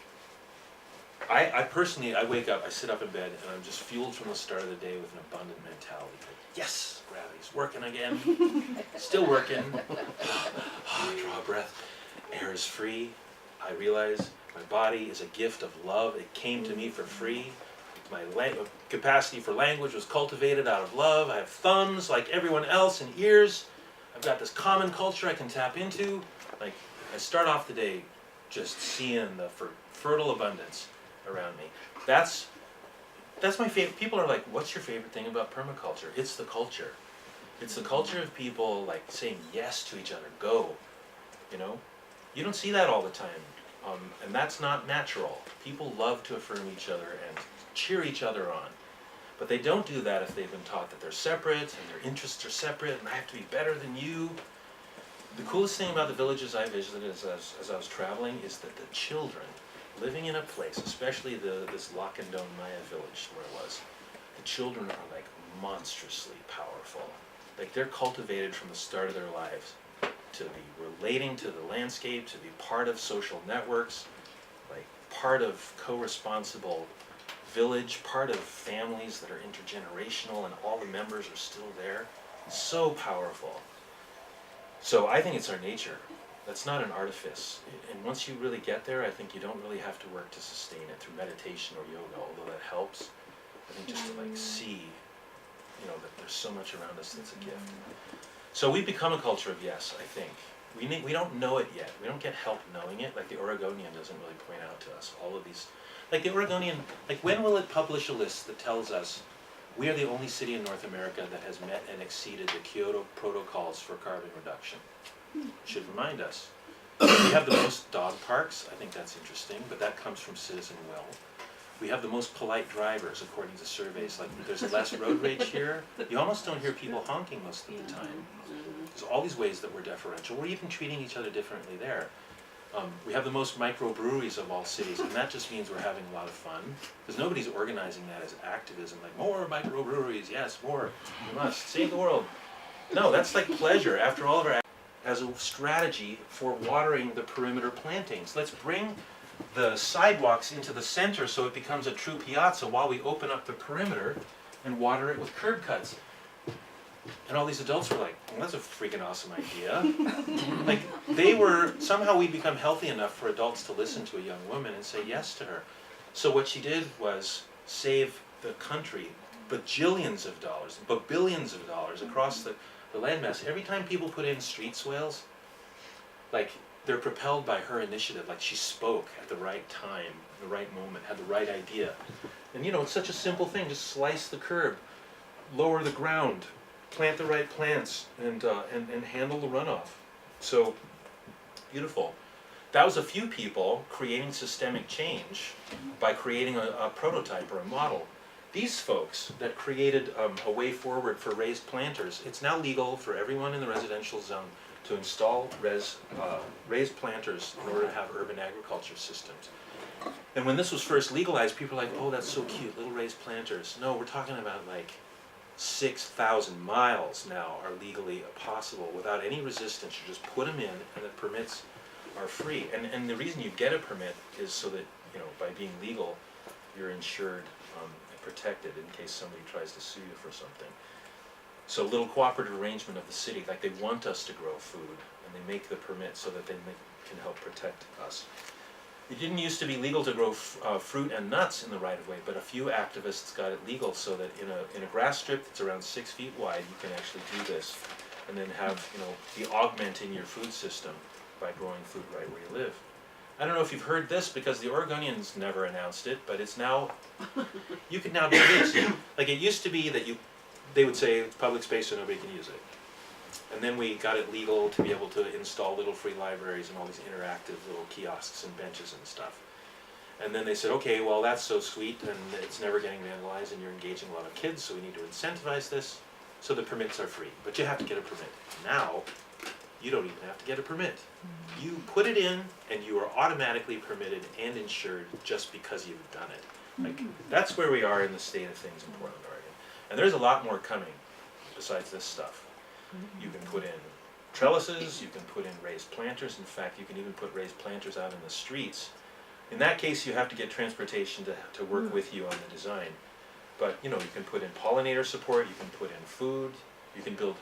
Speaker 2: I personally, I wake up, I sit up in bed, and I'm just fueled from the start of the day with an abundant mentality. Like, yes, gravity's working again, still working. Draw a breath, air is free. I realize my body is a gift of love. It came to me for free. My capacity for language was cultivated out of love. I have thumbs like everyone else and ears. I've got this common culture I can tap into. Like, I start off the day just seeing the fertile abundance around me. That's my favorite. People are like, what's your favorite thing about permaculture? It's the culture. It's the culture of people like saying yes to each other, go, you know? You don't see that all the time, and that's not natural. People love to affirm each other and cheer each other on. But they don't do that if they've been taught that they're separate and their interests are separate and I have to be better than you. The coolest thing about the villages I visited as I was traveling is that the children living in a place, especially this Lakeman Maya village where it was, the children are like monstrously powerful. Like they're cultivated from the start of their lives to be relating to the landscape, to be part of social networks, like part of co-responsible village, part of families that are intergenerational and all the members are still there. So powerful. So I think it's our nature. That's not an artifice. And once you really get there, I think you don't really have to work to sustain it through meditation or yoga, although that helps. I think just to like see, you know, that there's so much around us that's a gift. So we've become a culture of yes, I think. We don't know it yet. We don't get help knowing it. Like the Oregonian doesn't really point out to us all of these. Like the Oregonian, like when will it publish a list that tells us we are the only city in North America that has met and exceeded the Kyoto protocols for carbon reduction? Should remind us. We have the most dog parks. I think that's interesting, but that comes from citizen will. We have the most polite drivers, according to surveys. Like there's less road rage here. You almost don't hear people honking most of the time. There's all these ways that we're deferential. We're even treating each other differently there. We have the most microbreweries of all cities, and that just means we're having a lot of fun. Because nobody's organizing that as activism, like more microbreweries, yes, more, we must, save the world. No, that's like pleasure after all of our as a strategy for watering the perimeter plantings. Let's bring the sidewalks into the center so it becomes a true piazza while we open up the perimeter and water it with curb cuts. And all these adults were like, well, that's a freaking awesome idea. Like they were, somehow we become healthy enough for adults to listen to a young woman and say yes to her. So what she did was save the country bajillions of dollars, billions of dollars across the landmass. Every time people put in street swales, like they're propelled by her initiative, like she spoke at the right time, the right moment, had the right idea. And you know, it's such a simple thing, just slice the curb, lower the ground, plant the right plants, and handle the runoff. So, beautiful. That was a few people creating systemic change by creating a prototype or a model. These folks that created a way forward for raised planters, it's now legal for everyone in the residential zone to install raised planters in order to have urban agriculture systems. And when this was first legalized, people were like, oh, that's so cute, little raised planters. No, we're talking about like 6,000 miles now are legally possible without any resistance. You just put them in and the permits are free. And the reason you get a permit is so that, you know, by being legal, you're insured and protected in case somebody tries to sue you for something. So a little cooperative arrangement of the city, like they want us to grow food and they make the permit so that they can help protect us. It didn't used to be legal to grow fruit and nuts in the right-of-way, but a few activists got it legal so that in a grass strip that's around 6 feet wide, you can actually do this, and then have, you know, be augmenting your food system by growing food right where you live. I don't know if you've heard this because the Oregonians never announced it, but it's now, you can now do this. Like it used to be that they would say it's public space so nobody can use it. And then we got it legal to be able to install little free libraries and all these interactive little kiosks and benches and stuff. And then they said, okay, well that's so sweet and it's never getting vandalized and you're engaging a lot of kids, so we need to incentivize this. So the permits are free, but you have to get a permit. Now, you don't even have to get a permit. You put it in and you are automatically permitted and insured just because you've done it. Like, that's where we are in the state of things in Portland, Oregon. And there's a lot more coming besides this stuff. You can put in trellises, you can put in raised planters. In fact, you can even put raised planters out in the streets. In that case, you have to get transportation to work with you on the design. But, you know, you can put in pollinator support, you can put in food, you can build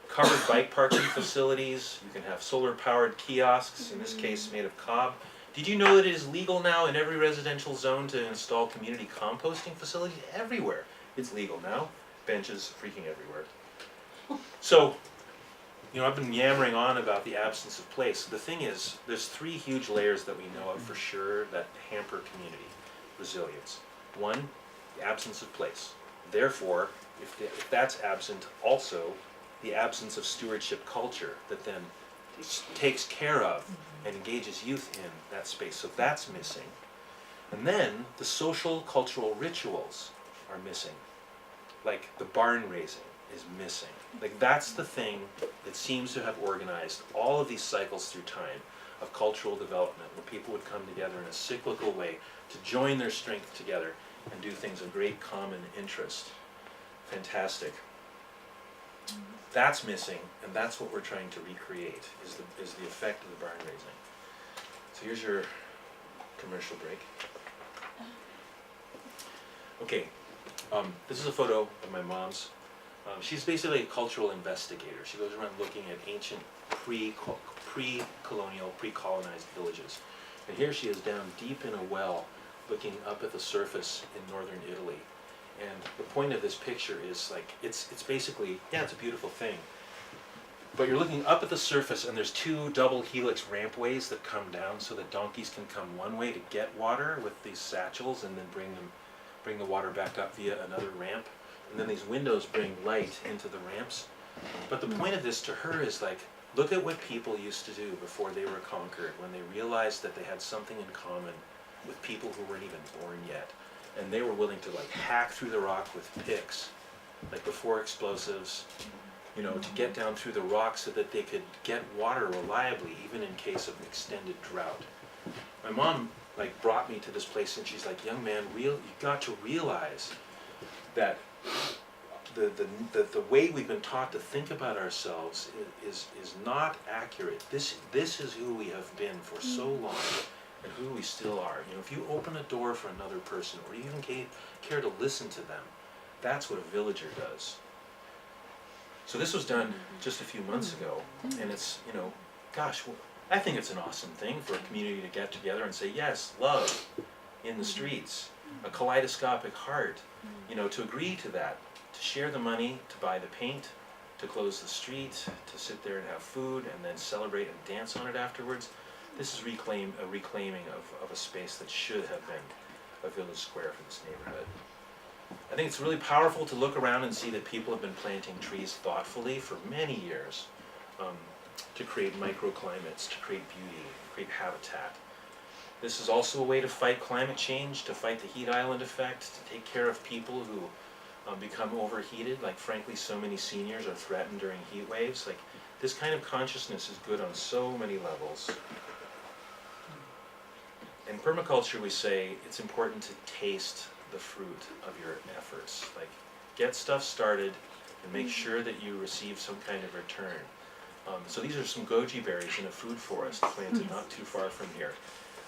Speaker 2: covered bike parking facilities, you can have solar-powered kiosks, in this case made of cob. Did you know that it is legal now in every residential zone to install community composting facilities? Everywhere it's legal now. Benches freaking everywhere. So, you know, I've been yammering on about the absence of place. The thing is, there's 3 huge layers that we know of for sure that hamper community resilience. 1, the absence of place. Therefore, if that's absent, also the absence of stewardship culture that then takes care of and engages youth in that space. So that's missing. And then the social cultural rituals are missing. like the barn raising is missing. Like that's the thing that seems to have organized all of these cycles through time of cultural development, where people would come together in a cyclical way to join their strength together and do things of great common interest. Fantastic. That's missing, and that's what we're trying to recreate, is the effect of the barn raising. So here's your commercial break. Okay, this is a photo of my mom's. She's basically a cultural investigator. She goes around looking at ancient pre-colonial, pre-colonized villages. And here she is down deep in a well, looking up at the surface in northern Italy. And the point of this picture is like, it's basically, yeah, it's a beautiful thing. But you're looking up at the surface, and there's two double helix rampways that come down so that donkeys can come one way to get water with these satchels and then bring the water back up via another ramp. And then these windows bring light into the ramps. But the point of this to her is like, look at what people used to do before they were conquered, when they realized that they had something in common with people who weren't even born yet. And they were willing to like hack through the rock with picks, like before explosives, you know, to get down through the rock so that they could get water reliably, even in case of extended drought. My mom like brought me to this place, and she's like, young man, you got to realize that the way we've been taught to think about ourselves is not accurate. This is who we have been for so long, and who we still are. You know, if you open a door for another person, or you even care to listen to them, that's what a villager does. So this was done just a few months ago, and it's, you know, gosh, I think it's an awesome thing for a community to get together and say, yes, love in the streets, a kaleidoscopic heart, you know, to agree to that, to share the money, to buy the paint, to close the street, to sit there and have food, and then celebrate and dance on it afterwards. This is a reclaiming of a space that should have been a village square for this neighborhood. I think it's really powerful to look around and see that people have been planting trees thoughtfully for many years, to create microclimates, to create beauty, create habitat. This is also a way to fight climate change, to fight the heat island effect, to take care of people who become overheated. Like frankly, so many seniors are threatened during heat waves. Like this kind of consciousness is good on so many levels. In permaculture, we say it's important to taste the fruit of your efforts. Like, get stuff started and make sure that you receive some kind of return. So these are some goji berries in a food forest planted not too far from here.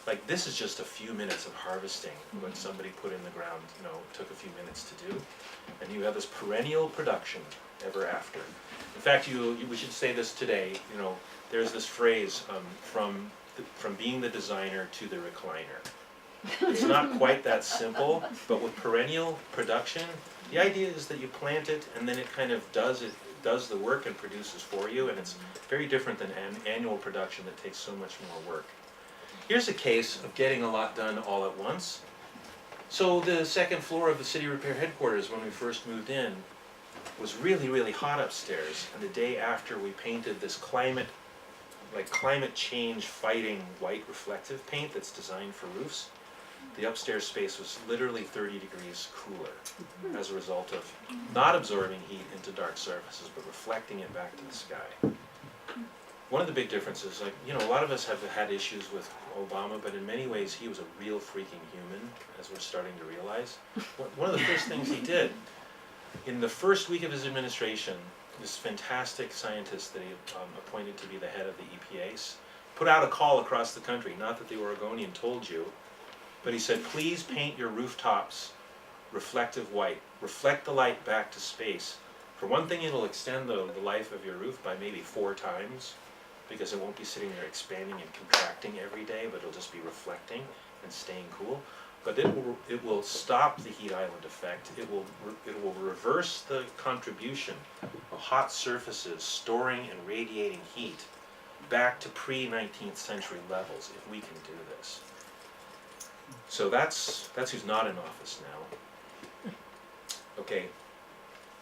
Speaker 2: Like, this is just a few minutes of harvesting what somebody put in the ground, you know, took a few minutes to do. And you have this perennial production ever after. In fact, we should say this today, you know, there's this phrase, from being the designer to the recliner. It's not quite that simple, but with perennial production, the idea is that you plant it and then it kind of does the work and produces for you, and it's very different than annual production that takes so much more work. Here's a case of getting a lot done all at once. So the second floor of the city repair headquarters when we first moved in was really, really hot upstairs, and the day after we painted this climate change fighting white reflective paint that's designed for roofs. The upstairs space was literally 30 degrees cooler as a result of not absorbing heat into dark surfaces, but reflecting it back to the sky. One of the big differences, like, you know, a lot of us have had issues with Obama, but in many ways he was a real freaking human, as we're starting to realize. One of the first things he did, in the first week of his administration, this fantastic scientist that he appointed to be the head of the EPA put out a call across the country, not that the Oregonian told you, but he said, please paint your rooftops reflective white. Reflect the light back to space. For one thing, it'll extend the life of your roof by maybe 4 times, because it won't be sitting there expanding and contracting every day, but it'll just be reflecting and staying cool. But it will stop the heat island effect. It will reverse the contribution of hot surfaces storing and radiating heat back to pre-19th century levels if we can do this. So that's who's not in office now. Okay,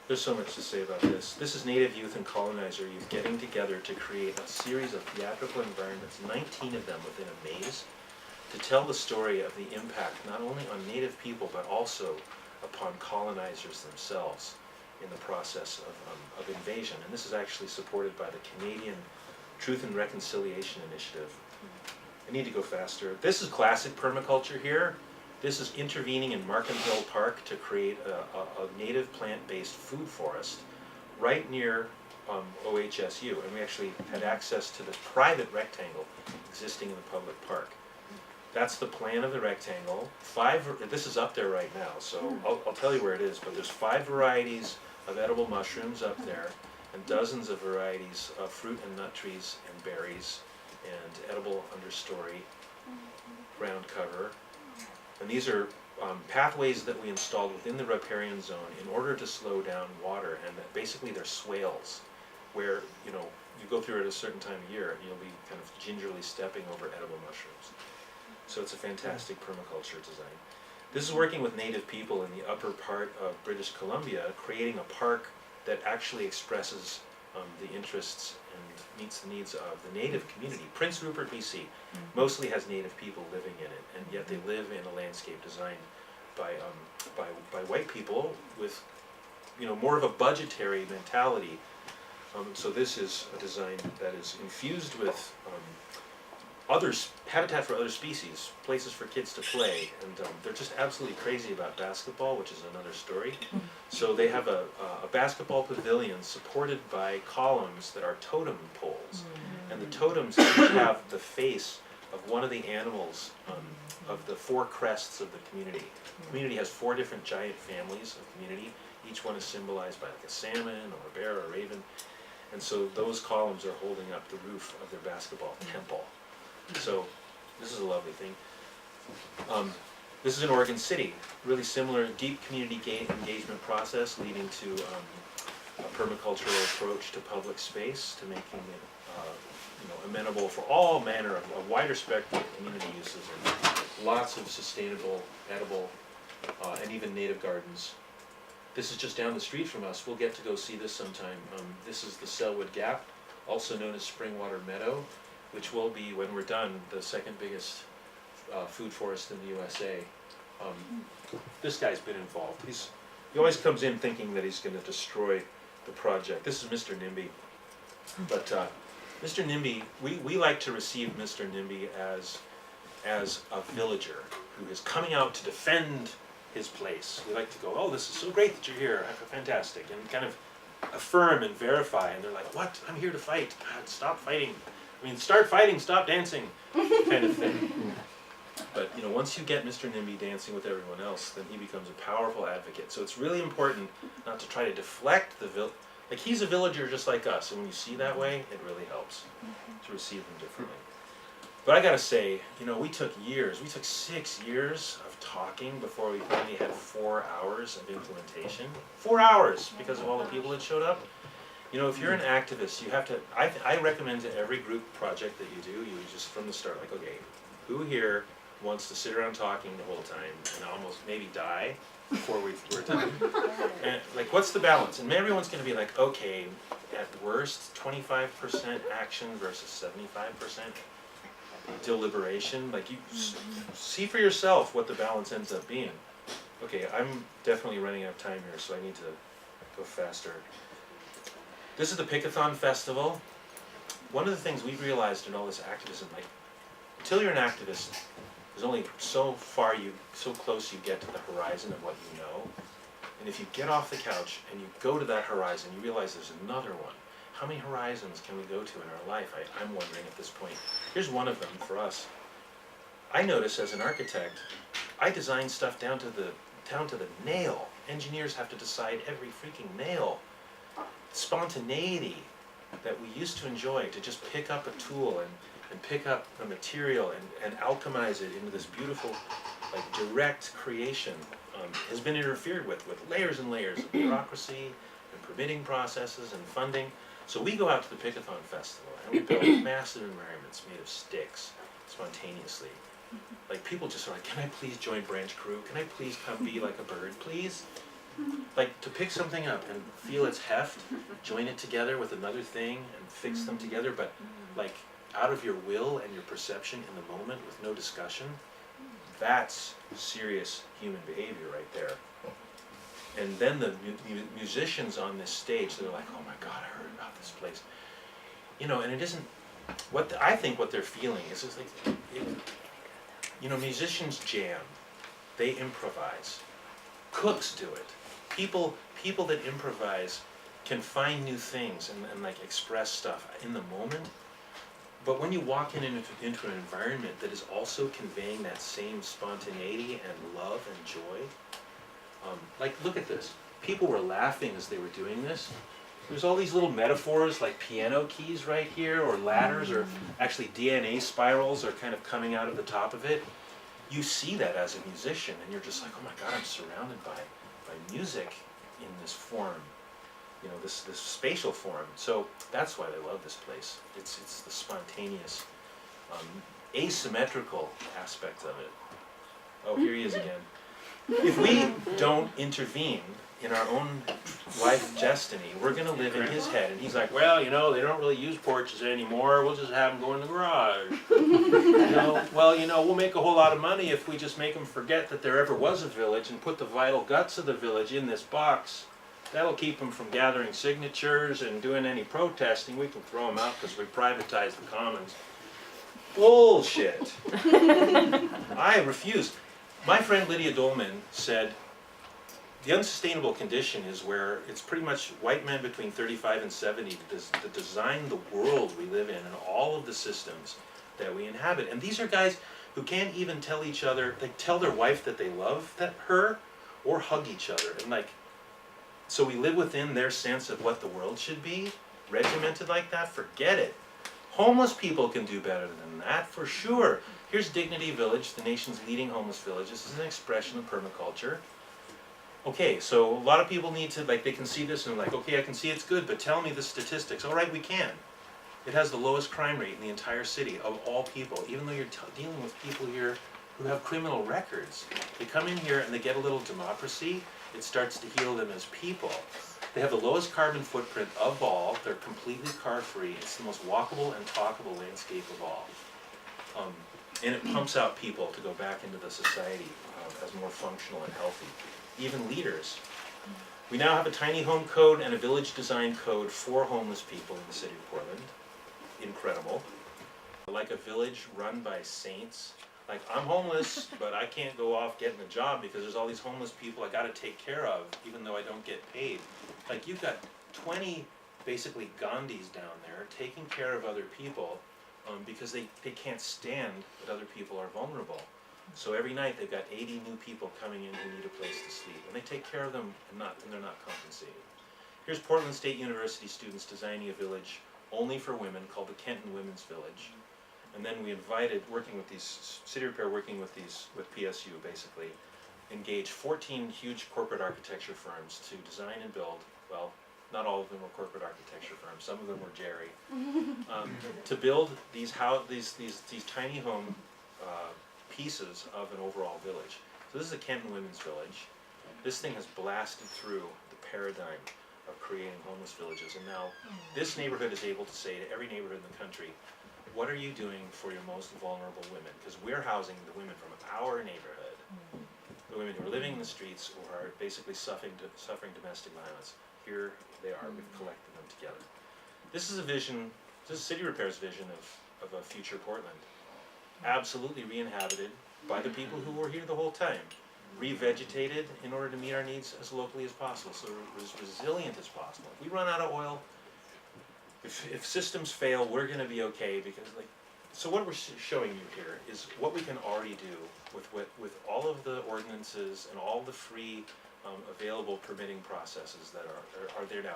Speaker 2: there's so much to say about this. This is Native youth and colonizer youth getting together to create a series of theatrical environments, 19 of them within a maze, to tell the story of the impact not only on Native people but also upon colonizers themselves. in the process of invasion. And this is actually supported by the Canadian Truth and Reconciliation Initiative. I need to go faster. This is classic permaculture here. This is intervening in Markham Hill Park to create a native plant-based food forest right near OHSU. And we actually had access to this private rectangle existing in the public park. That's the plan of the rectangle. This is up there right now, so I'll tell you where it is, but there's 5 varieties of edible mushrooms up there, and dozens of varieties of fruit and nut trees and berries, and edible understory, ground cover. And these are pathways that we installed within the riparian zone in order to slow down water, and basically they're swales, where you go through it at a certain time of year and you'll be kind of gingerly stepping over edible mushrooms. So it's a fantastic permaculture design. This is working with native people in the upper part of British Columbia, creating a park that actually expresses the interests and meets the needs of the native community. Prince Rupert, BC, mostly has native people living in it, and yet they live in a landscape designed by white people with more of a budgetary mentality. So this is a design that is infused with habitat for other species, places for kids to play, and they're just absolutely crazy about basketball, which is another story. So they have a basketball pavilion supported by columns that are totem poles, and the totems each have the face of one of the animals of the 4 crests of the community. The community has 4 different giant families of community. Each one is symbolized by like a salmon or a bear or a raven, and so those columns are holding up the roof of their basketball temple. So this is a lovely thing. This is in Oregon City, really similar, deep community engagement process leading to a permacultural approach to public space, to making it amenable for all manner of a wider spectrum of community uses, and lots of sustainable, edible, and even native gardens. This is just down the street from us. We'll get to go see this sometime. This is the Selwood Gap, also known as Springwater Meadow, which will be, when we're done, the 2nd biggest food forest in the USA. This guy's been involved. He always comes in thinking that he's going to destroy the project. This is Mr. NIMBY. But Mr. NIMBY, we like to receive Mr. NIMBY as a villager who is coming out to defend his place. We like to go, oh, this is so great that you're here, fantastic, and kind of affirm and verify. And they're like, what? I'm here to fight. God, stop fighting. Start fighting, stop dancing, kind of thing. But once you get Mr. NIMBY dancing with everyone else, then he becomes a powerful advocate. So it's really important not to try to deflect like he's a villager just like us, and when you see that way, it really helps to receive him differently. But I gotta say, we took 6 years of talking before we finally had 4 hours of implementation. 4 hours, because of all the people that showed up. If you're an activist, you have to, I recommend to every group project that you do, you just from the start, like, okay, who here wants to sit around talking the whole time and almost maybe die before we're done? And like, what's the balance? And everyone's gonna be like, okay, at worst, 25% action versus 75% deliberation. Like, you see for yourself what the balance ends up being. Okay, I'm definitely running out of time here, so I need to go faster. This is the Pickathon Festival. One of the things we realized in all this activism, like, until you're an activist, there's only so close you get to the horizon of what you know. And if you get off the couch and you go to that horizon, you realize there's another one. How many horizons can we go to in our life? I'm wondering at this point. Here's one of them for us. I notice as an architect, I design stuff down to the nail. Engineers have to decide every freaking nail. Spontaneity that we used to enjoy, to just pick up a tool and pick up a material and alchemize it into this beautiful, like, direct creation, has been interfered with layers and layers of bureaucracy and permitting processes and funding. So we go out to the Pickathon Festival and we build massive environments made of sticks spontaneously. Like, people just are like, can I please join branch crew? Can I please come be like a bird, please? Like, to pick something up and feel its heft, join it together with another thing and fix them together, but like out of your will and your perception in the moment with no discussion, that's serious human behavior right there. And then the musicians on this stage, they're like, oh my God, I heard about this place. You know, and it isn't, I think what they're feeling is just like, you know, musicians jam, they improvise. Cooks do it. People that improvise can find new things and like express stuff in the moment. But when you walk into an environment that is also conveying that same spontaneity and love and joy, like look at this. People were laughing as they were doing this. There's all these little metaphors like piano keys right here, or ladders, or actually DNA spirals are kind of coming out of the top of it. You see that as a musician, and you're just like, oh my God, I'm surrounded by music in this form, you know, this spatial form. So that's why they love this place. It's the spontaneous, asymmetrical aspect of it. Oh, here he is again. If we don't intervene in our own life destiny, we're going to live in his head. And he's like, well, you know, they don't really use porches anymore. We'll just have them go in the garage. You know, well, you know, we'll make a whole lot of money if we just make them forget that there ever was a village and put the vital guts of the village in this box. That'll keep them from gathering signatures and doing any protesting. We can throw them out because we privatized the commons. Bullshit. I refuse. My friend Lydia Dolman said, the unsustainable condition is where it's pretty much white men between 35 and 70 that design the world we live in and all of the systems that we inhabit. And these are guys who can't even tell each other, like tell their wife that they love her or hug each other. And like, so we live within their sense of what the world should be, regimented like that, forget it. Homeless people can do better than that, for sure. Here's Dignity Village, the nation's leading homeless village. This is an expression of permaculture. Okay, so a lot of people need to, like, they can see this and like, okay, I can see it's good, but tell me the statistics. All right, we can. It has the lowest crime rate in the entire city of all people, even though you're dealing with people here who have criminal records. They come in here and they get a little democracy. It starts to heal them as people. They have the lowest carbon footprint of all. They're completely car-free. It's the most walkable and talkable landscape of all. And it pumps out people to go back into the society as more functional and healthy. Even leaders. We now have a tiny home code and a village design code for homeless people in the city of Portland. Incredible. Like a village run by saints. Like, I'm homeless, but I can't go off getting a job because there's all these homeless people I gotta take care of, even though I don't get paid. Like, you've got 20 basically Gandhis down there taking care of other people because they can't stand that other people are vulnerable. So every night they've got 80 new people coming in who need a place to sleep. And they take care of them and they're not compensated. Here's Portland State University students designing a village only for women called the Kenton Women's Village. And then we invited, working with these, City Repair working with PSU basically, engaged 14 huge corporate architecture firms to design and build, well, not all of them were corporate architecture firms, some of them were Jerry, to build these tiny home pieces of an overall village. So this is a Kenton Women's Village. This thing has blasted through the paradigm of creating homeless villages, and now this neighborhood is able to say to every neighborhood in the country, what are you doing for your most vulnerable women? Because we're housing the women from our neighborhood, the women who are living in the streets or are basically suffering domestic violence. Here they are, we've collected them together. This is a vision, this is City Repair's vision of a future Portland. Absolutely re-inhabited by the people who were here the whole time. Revegetated in order to meet our needs as locally as possible, so as resilient as possible. If we run out of oil, if systems fail, we're going to be okay because, like, so what we're showing you here is what we can already do with all of the ordinances and all the free available permitting processes that are there now.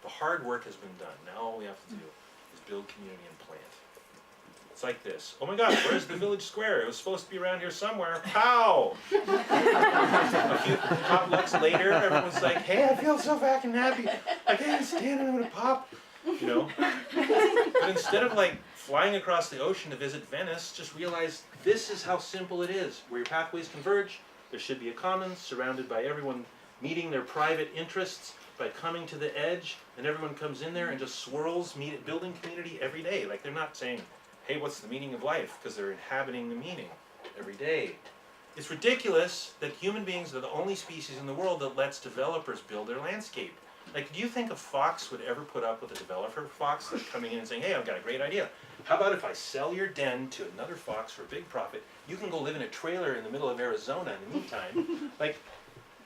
Speaker 2: The hard work has been done. Now all we have to do is build community and plant. It's like this. Oh my God, where's the village square? It was supposed to be around here somewhere. Pow! A few potlucks later, everyone's like, hey, I feel so fucking happy. I can't stand it, I'm gonna pop. You know? But instead of like flying across the ocean to visit Venice, just realize this is how simple it is. Where your pathways converge, there should be a commons surrounded by everyone meeting their private interests by coming to the edge, and everyone comes in there and just swirls, building community every day. Like, they're not saying, hey, what's the meaning of life? Because they're inhabiting the meaning every day. It's ridiculous that human beings are the only species in the world that lets developers build their landscape. Like, do you think a fox would ever put up with a developer fox that's coming in and saying, hey, I've got a great idea. How about if I sell your den to another fox for a big profit? You can go live in a trailer in the middle of Arizona in the meantime. Like,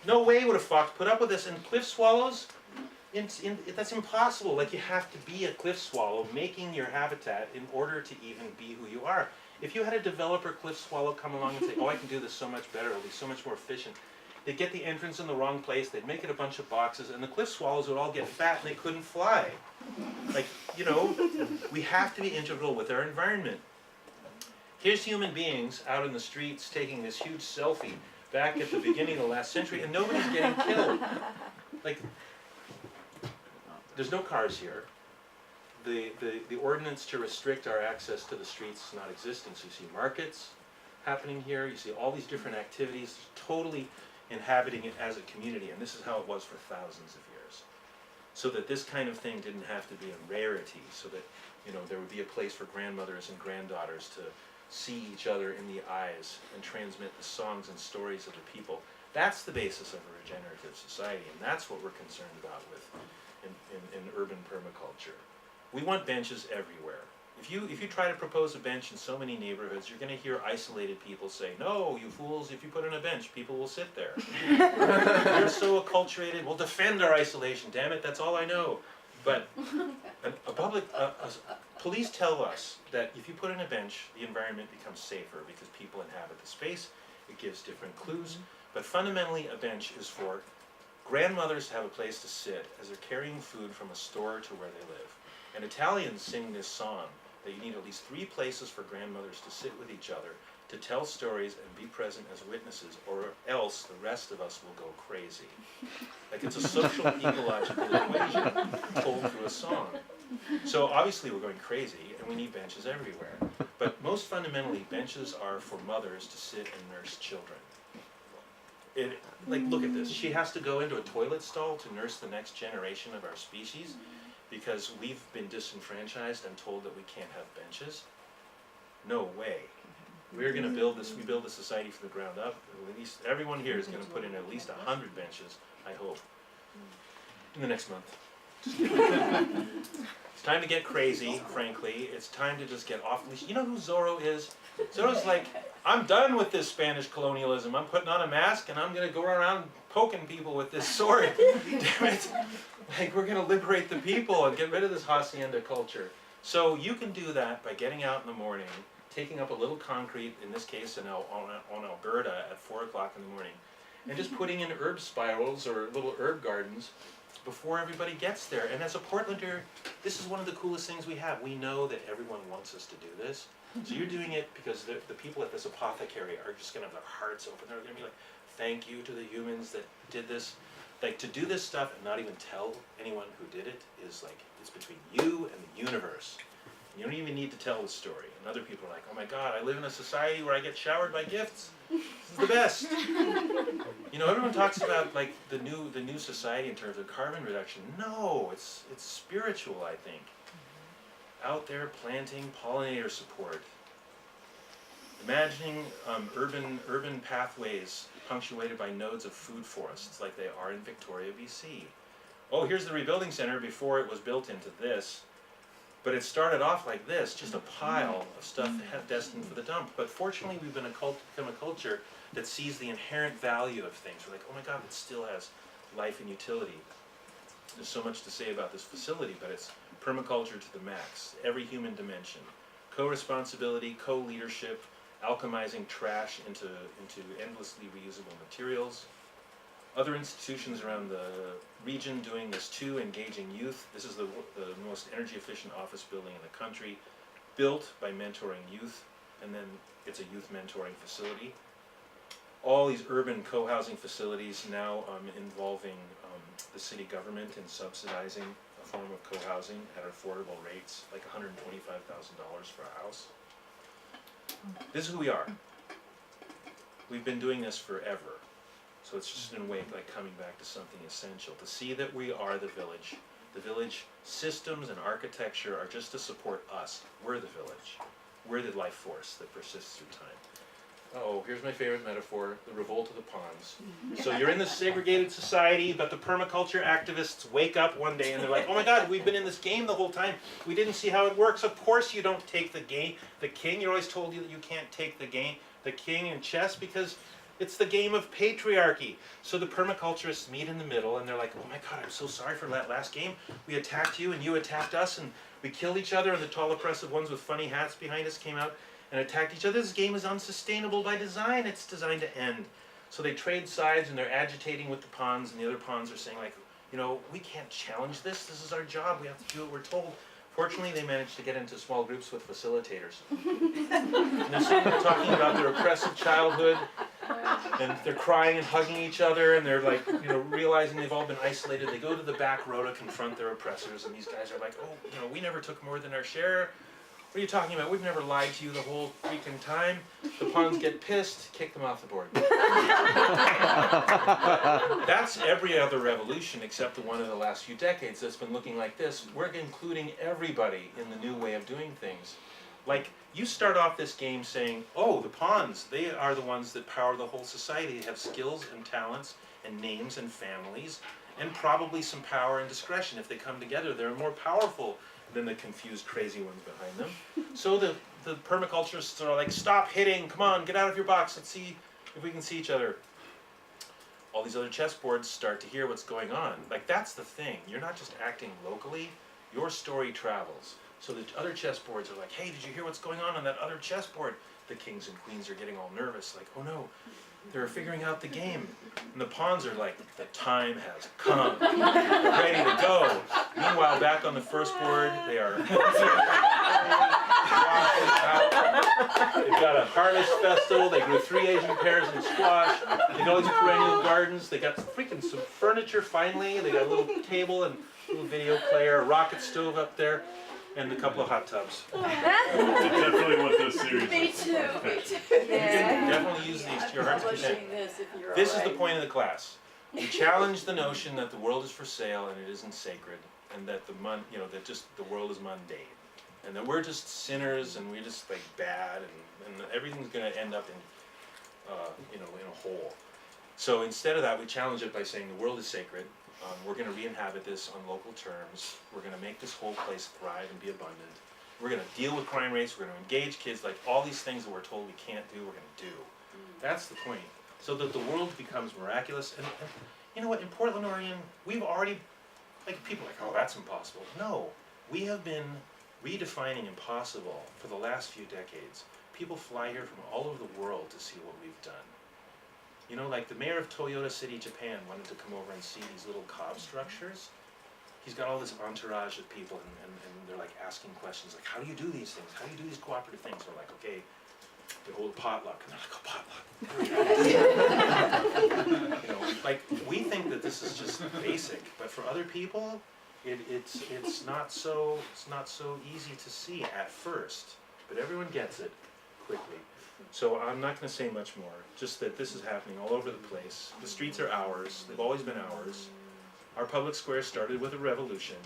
Speaker 2: no way would a fox put up with this. And cliff swallows, that's impossible. Like, you have to be a cliff swallow making your habitat in order to even be who you are. If you had a developer cliff swallow come along and say, oh, I can do this so much better, it'll be so much more efficient, they'd get the entrance in the wrong place, they'd make it a bunch of boxes, and the cliff swallows would all get fat and they couldn't fly. Like, you know, we have to be integral with our environment. Here's human beings out in the streets taking this huge selfie back at the beginning of the last century, and nobody's getting killed. Like, there's no cars here. The ordinance to restrict our access to the streets is not existing. So you see markets happening here, you see all these different activities totally inhabiting it as a community, and this is how it was for thousands of years. So that this kind of thing didn't have to be a rarity, so that, you know, there would be a place for grandmothers and granddaughters to see each other in the eyes and transmit the songs and stories of the people. That's the basis of a regenerative society, and that's what we're concerned about with in urban permaculture. We want benches everywhere. If you try to propose a bench in so many neighborhoods, you're going to hear isolated people say, no, you fools, if you put in a bench, people will sit there. We're so acculturated, we'll defend our isolation, damn it, that's all I know. But police tell us that if you put in a bench, the environment becomes safer because people inhabit the space, it gives different clues. But fundamentally, a bench is for grandmothers to have a place to sit as they're carrying food from a store to where they live. And Italians sing this song that you need at least 3 places for grandmothers to sit with each other, to tell stories and be present as witnesses, or else the rest of us will go crazy. Like, it's a social ecological equation told through a song. So obviously we're going crazy and we need benches everywhere. But most fundamentally, benches are for mothers to sit and nurse children. Like, look at this. She has to go into a toilet stall to nurse the next generation of our species because we've been disenfranchised and told that we can't have benches. No way. We're going to build this. We build a society from the ground up. At least everyone here is going to put in at least 100 benches, I hope, in the next month. It's time to get crazy, frankly. It's time to just get off the leash. You know who Zorro is? Zorro's like, I'm done with this Spanish colonialism. I'm putting on a mask and I'm going to go around poking people with this sword. Damn it. Like, we're going to liberate the people and get rid of this hacienda culture. So you can do that by getting out in the morning, taking up a little concrete, in this case on Alberta at 4 o'clock in the morning, and just putting in herb spirals or little herb gardens before everybody gets there. And as a Portlander, this is one of the coolest things we have. We know that everyone wants us to do this. So you're doing it because the people at this apothecary are just going to have their hearts open. They're going to be like, thank you to the humans that did this. Like, to do this stuff and not even tell anyone who did it is like, it's between you and the universe. You don't even need to tell the story. And other people are like, oh my God, I live in a society where I get showered by gifts. This is the best. You know, everyone talks about like the new society in terms of carbon reduction. No, it's spiritual, I think. Out there planting, pollinator support. Imagining urban pathways punctuated by nodes of food forests like they are in Victoria, BC. Oh, here's the rebuilding center before it was built into this. But it started off like this, just a pile of stuff destined for the dump. But fortunately, we've become a culture that sees the inherent value of things. We're like, oh my God, it still has life and utility. There's so much to say about this facility, but it's permaculture to the max, every human dimension. Co-responsibility, co-leadership, alchemizing trash into endlessly reusable materials. Other institutions around the region doing this too, engaging youth. This is the most energy efficient office building in the country, built by mentoring youth, and then it's a youth mentoring facility. All these urban co-housing facilities now involving the city government in subsidizing a form of co-housing at affordable rates, like $125,000 for a house. This is who we are. We've been doing this forever. So it's just in a way like coming back to something essential, to see that we are the village. The village systems and architecture are just to support us. We're the village. We're the life force that persists through time. oh, here's my favorite metaphor, the revolt of the Pons. So you're in this segregated society, but the permaculture activists wake up one day and they're like, oh my God, we've been in this game the whole time. We didn't see how it works. Of course you don't take the king. You're always told that you can't take the king in chess because it's the game of patriarchy. So the permaculturists meet in the middle and they're like, oh my God, I'm so sorry for that last game. We attacked you and you attacked us and we killed each other, and the tall oppressive ones with funny hats behind us came out and attacked each other. This game is unsustainable by design. It's designed to end. So they trade sides and they're agitating with the Pons, and the other Pons are saying like, you know, we can't challenge this. This is our job. We have to do what we're told. Fortunately, they managed to get into small groups with facilitators. And they're sitting there talking about their oppressive childhood, and they're crying and hugging each other, and they're like, you know, realizing they've all been isolated. They go to the back row to confront their oppressors, and these guys are like, oh, you know, we never took more than our share. What are you talking about? We've never lied to you the whole freaking time. The Pons get pissed, kick them off the board. That's every other revolution except the one in the last few decades that's been looking like this. We're including everybody in the new way of doing things. Like, you start off this game saying, oh, the Pons, they are the ones that power the whole society. They have skills and talents and names and families and probably some power and discretion. If they come together, they're more powerful than the confused, crazy ones behind them. So the permaculturists are like, stop hitting, come on, get out of your box, let's see if we can see each other. All these other chessboards start to hear what's going on. Like, that's the thing. You're not just acting locally, your story travels. So the other chessboards are like, hey, did you hear what's going on that other chessboard? The kings and queens are getting all nervous, like, oh no, they're figuring out the game. And the Pons are like, the time has come. They're ready to go. Meanwhile, back on the first board, they are they've got a harvest festival, they grew 3 Asian pears and squash, they got all these perennial gardens, they got freaking some furniture finally, they got a little table and a little video player, a rocket stove up there, and a couple of hot tubs.
Speaker 7: Definitely what this series
Speaker 8: Me
Speaker 7: is.
Speaker 8: too, me too.
Speaker 2: You can definitely use these to your heart's
Speaker 8: Publishing
Speaker 2: content.
Speaker 8: this if you're
Speaker 2: This is the
Speaker 8: alright.
Speaker 2: point of the class. We challenge the notion that the world is for sale and it isn't sacred, and that that just the world is mundane, and that we're just sinners and we're just like bad, and everything's going to end up in in a hole. So instead of that, we challenge it by saying the world is sacred. We're going to re-inhabit this on local terms. We're going to make this whole place thrive and be abundant. We're going to deal with crime rates. We're going to engage kids. Like, all these things that we're told we can't do, we're going to do. That's the point. So that the world becomes miraculous. And you know what? In Portland, Oregon, we've already, like, people are like, oh, that's impossible. No. We have been redefining impossible for the last few decades. People fly here from all over the world to see what we've done. You know, like the mayor of Toyota City, Japan wanted to come over and see these little cob structures. He's got all this entourage of people, and they're like asking questions like, how do you do these things? How do you do these cooperative things? We're like, okay, they hold a potluck. And they're like, a potluck. You know, like, we think that this is just basic, but for other people, it's not so easy to see at first, but everyone gets it quickly. So I'm not going to say much more, just that this is happening all over the place. The streets are ours, they've always been ours. Our public square started with a revolution,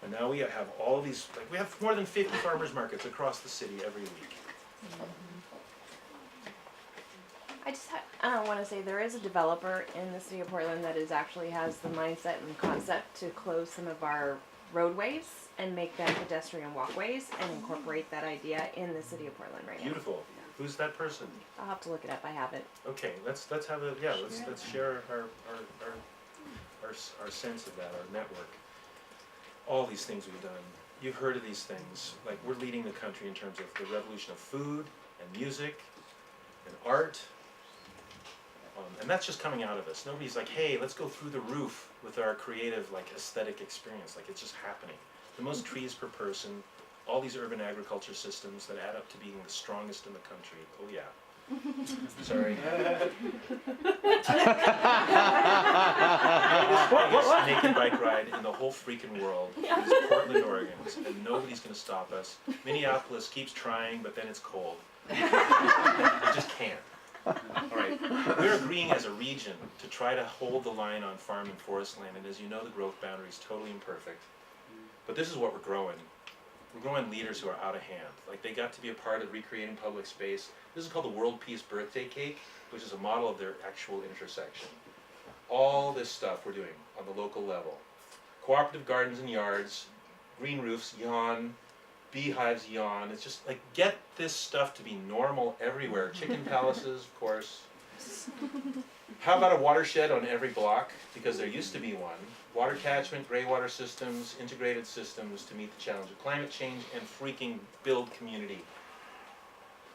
Speaker 2: and now we have all these, like, we have more than 50 farmers markets across the city every week.
Speaker 9: I just want to say there is a developer in the city of Portland that actually has the mindset and concept to close some of our roadways and make them pedestrian walkways and incorporate that idea in the city of Portland right now.
Speaker 2: Beautiful. Who's that person?
Speaker 9: I'll have to look it up. I haven't.
Speaker 2: Okay, let's have a let's share our sense of that, our network. All these things we've done. You've heard of these things. Like, we're leading the country in terms of the revolution of food and music and art. And that's just coming out of us. Nobody's like, hey, let's go through the roof with our creative, like, aesthetic experience. Like, it's just happening. The most trees per person, all these urban agriculture systems that add up to being the strongest in the country. Oh yeah. Sorry. Greatest naked bike ride in the whole freaking world is Portland, Oregon, and nobody's going to stop us. Minneapolis keeps trying, but then it's cold. They just can't. All right, we're agreeing as a region to try to hold the line on farm and forest land, and as you know, the growth boundary is totally imperfect. But this is what we're growing. we're growing leaders who are out of hand. Like they got to be a part of recreating public space. This is called the World Peace Birthday Cake, which is a model of their actual intersection. All this stuff we're doing on the local level. Cooperative gardens and yards, green roofs, yawn, beehives, yawn. It's just like, get this stuff to be normal everywhere. Chicken palaces, of course. How about a watershed on every block? Because there used to be one. Water catchment, gray water systems, integrated systems to meet the challenge of climate change and freaking build community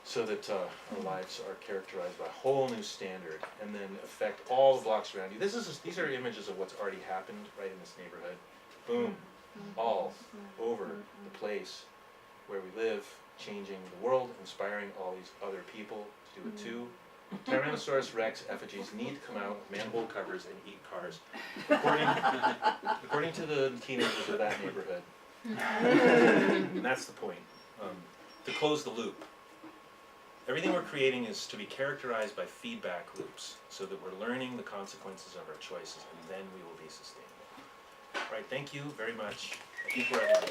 Speaker 2: so that our lives are characterized by a whole new standard and then affect all the blocks around you. These are images of what's already happened right in this neighborhood. Boom, all over the place where we live, changing the world, inspiring all these other people to do it too. Tyrannosaurus Rex effigies need to come out with manhole covers and eat cars, according to the teenagers of that neighborhood. And that's the point. To close the loop, everything we're creating is to be characterized by feedback loops, so that we're learning the consequences of our choices, and then we will be sustainable. All right, thank you very much. I think we're at